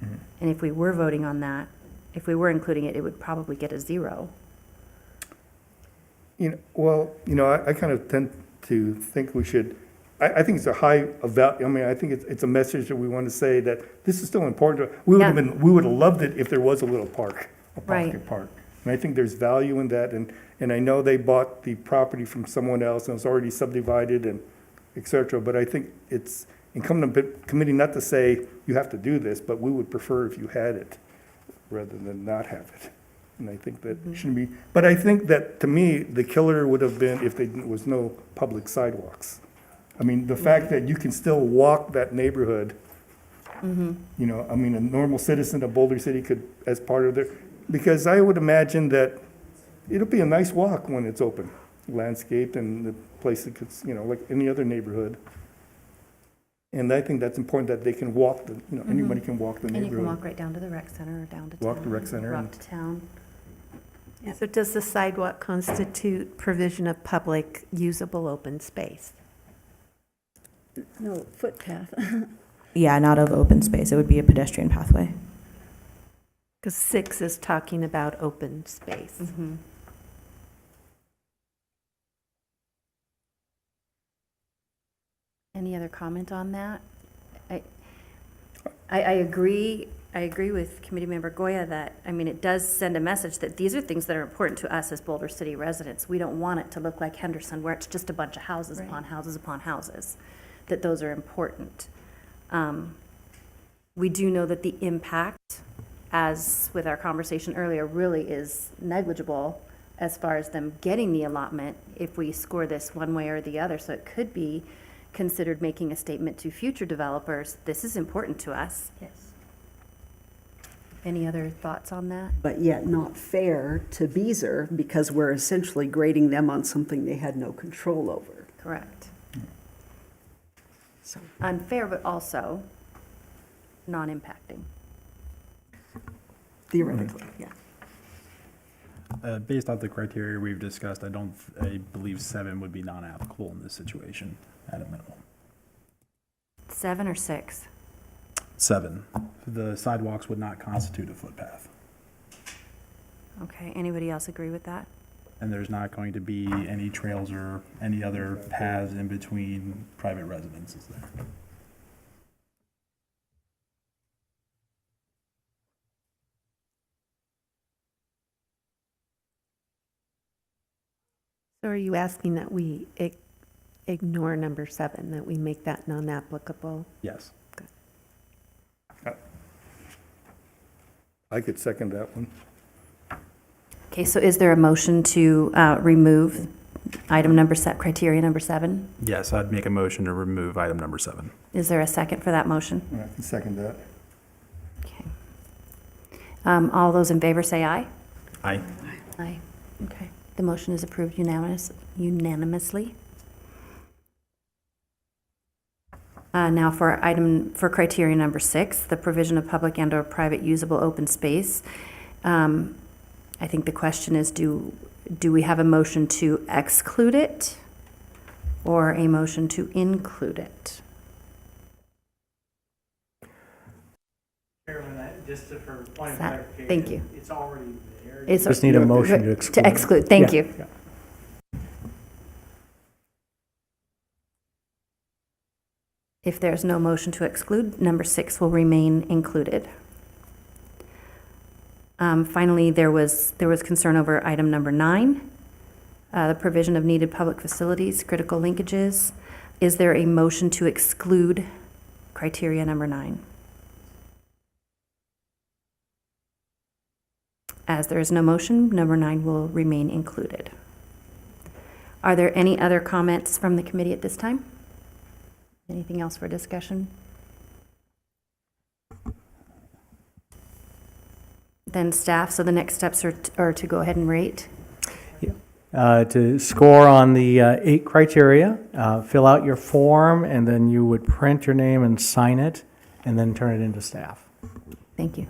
And if we were voting on that, if we were including it, it would probably get a 0. I kind of tend to think we should, I think it's a I think it's a message that we want to say that this is still important. We would Yeah. we would have loved it if there was a little park, a Right. pocket park. And I think there's value in that, and I know they bought the property from someone else, and it's already subdivided and et cetera, but I think it's incumbent on the committee not to say, you have to do this, but we would prefer if you had it, rather than not have it. And I think that shouldn't be, but I think that, to me, the killer would have been if there was no public sidewalks. I mean, the fact that you can still walk that neighborhood, a normal citizen of Boulder City could, as part of their, because I would imagine that it'll be a nice walk when it's open, landscaped, and the place that could, like any other neighborhood. And I think that's important, that they can walk, anybody can walk the And you can walk neighborhood. right down to the rec center or down to town. Walk to rec center Walk and- to town. So does the sidewalk constitute provision of public usable open space? No, footpath. Yeah, not of open space. It would be a pedestrian pathway. Because 6 is talking about open space. Any other comment on that? I agree with Committee Member Goya that, it does send a message that these are things that are important to us as Boulder City residents. We don't want it to look like Henderson, where it's just a bunch of houses upon houses upon houses, that those are important. We do know that the impact, as with our conversation earlier, really is negligible as far as them getting the allotment if we score this one way or the other. So it could be considered making a statement to future developers, this is important to us. Yes. Any other thoughts on that? But yet not fair to Beazer, because we're essentially grading them on something they had no control over. Correct. So Unfair, but also non-impacting. theoretically, yeah. Based off the criteria we've discussed, I believe 7 would be non-applicable in this situation at a minimum. 7 or 6? 7, the sidewalks would not constitute a footpath, Okay, anybody else agree with that? and there's not going to be any trails or any other paths in between private residences there. So are you asking that we ignore number 7, that we make that non-applicable? Yes. I could second that one. Okay, so is there a motion to remove item number criteria number 7? Yes, I'd make a motion to remove item number 7. Is there a second for that motion? I can second that. Okay. All those in favor say aye. Aye. Aye. Okay. The motion is approved unanimously. Now for criteria number 6, the provision of public and/or private usable open space. I think the question is, do we have a motion to exclude it or a motion to include it? Chairman, just for point of That- clarification. thank you. It's already there. It's- Just need a motion to exclude. To exclude, thank Yeah, you. yeah. If there's no motion to exclude, number 6 will remain included. Finally, there was concern over item number 9, the provision of needed public facilities, critical linkages. Is there a motion to exclude criteria number 9? As there is no motion, number 9 will remain included. Are there any other comments from the committee at this time? Anything else for discussion? Then staff, so the next steps are to go ahead and rate. To score on the 8 criteria, fill out your form, and then you would print your name and sign it, and then turn it into staff. Thank you.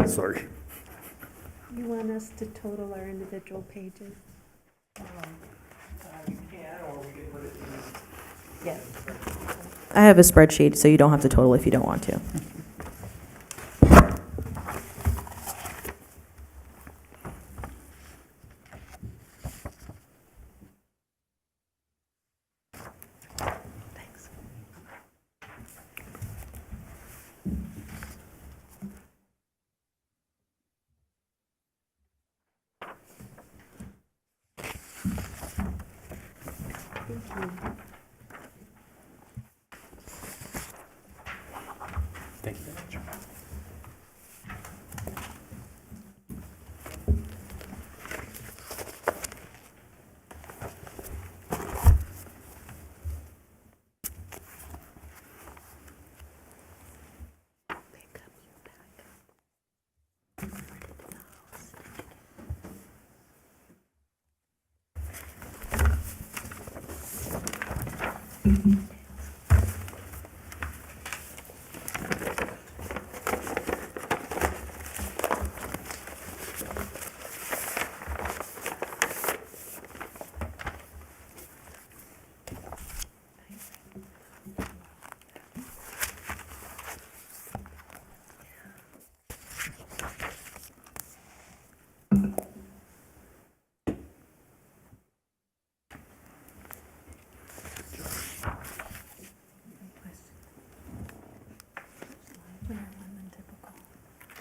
Sorry. You want us to total our individual pages? Yes. I have a spreadsheet, so you don't have to total if you don't want to. Thank you very much.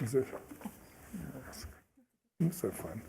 Is it? It's so fun.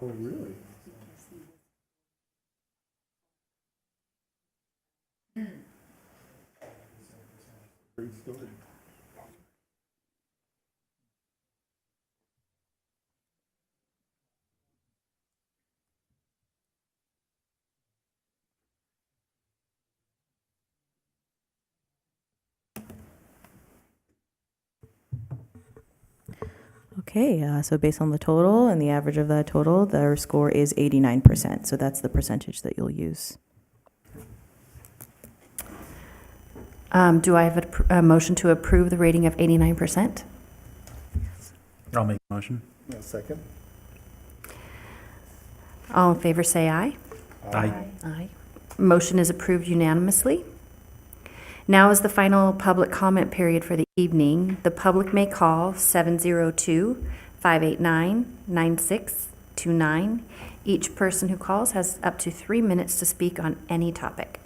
Oh, really? Great story. Okay, so based on the total and the average of that total, their score is 89%. So that's the percentage that you'll use. Do I have a motion to approve the rating of 89%? I'll make a motion. A second? All in favor, say aye. Aye. Aye. Motion is approved unanimously. Now is the final public comment period for the evening. The public may call 702-589-9629. Each person who calls has up to 3 minutes to speak on any topic.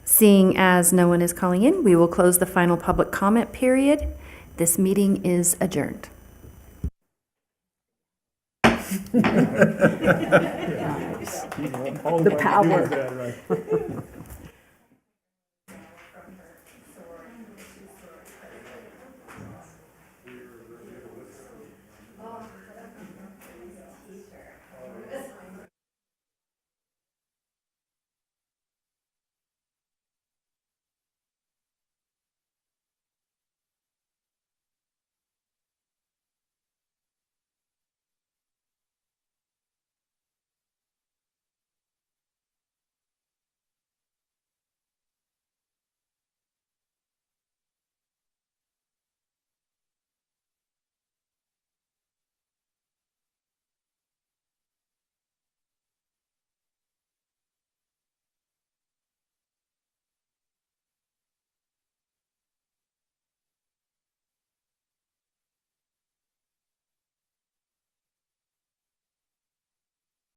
Seeing as no one is calling in, we will close the final public comment period. This meeting is adjourned. The power.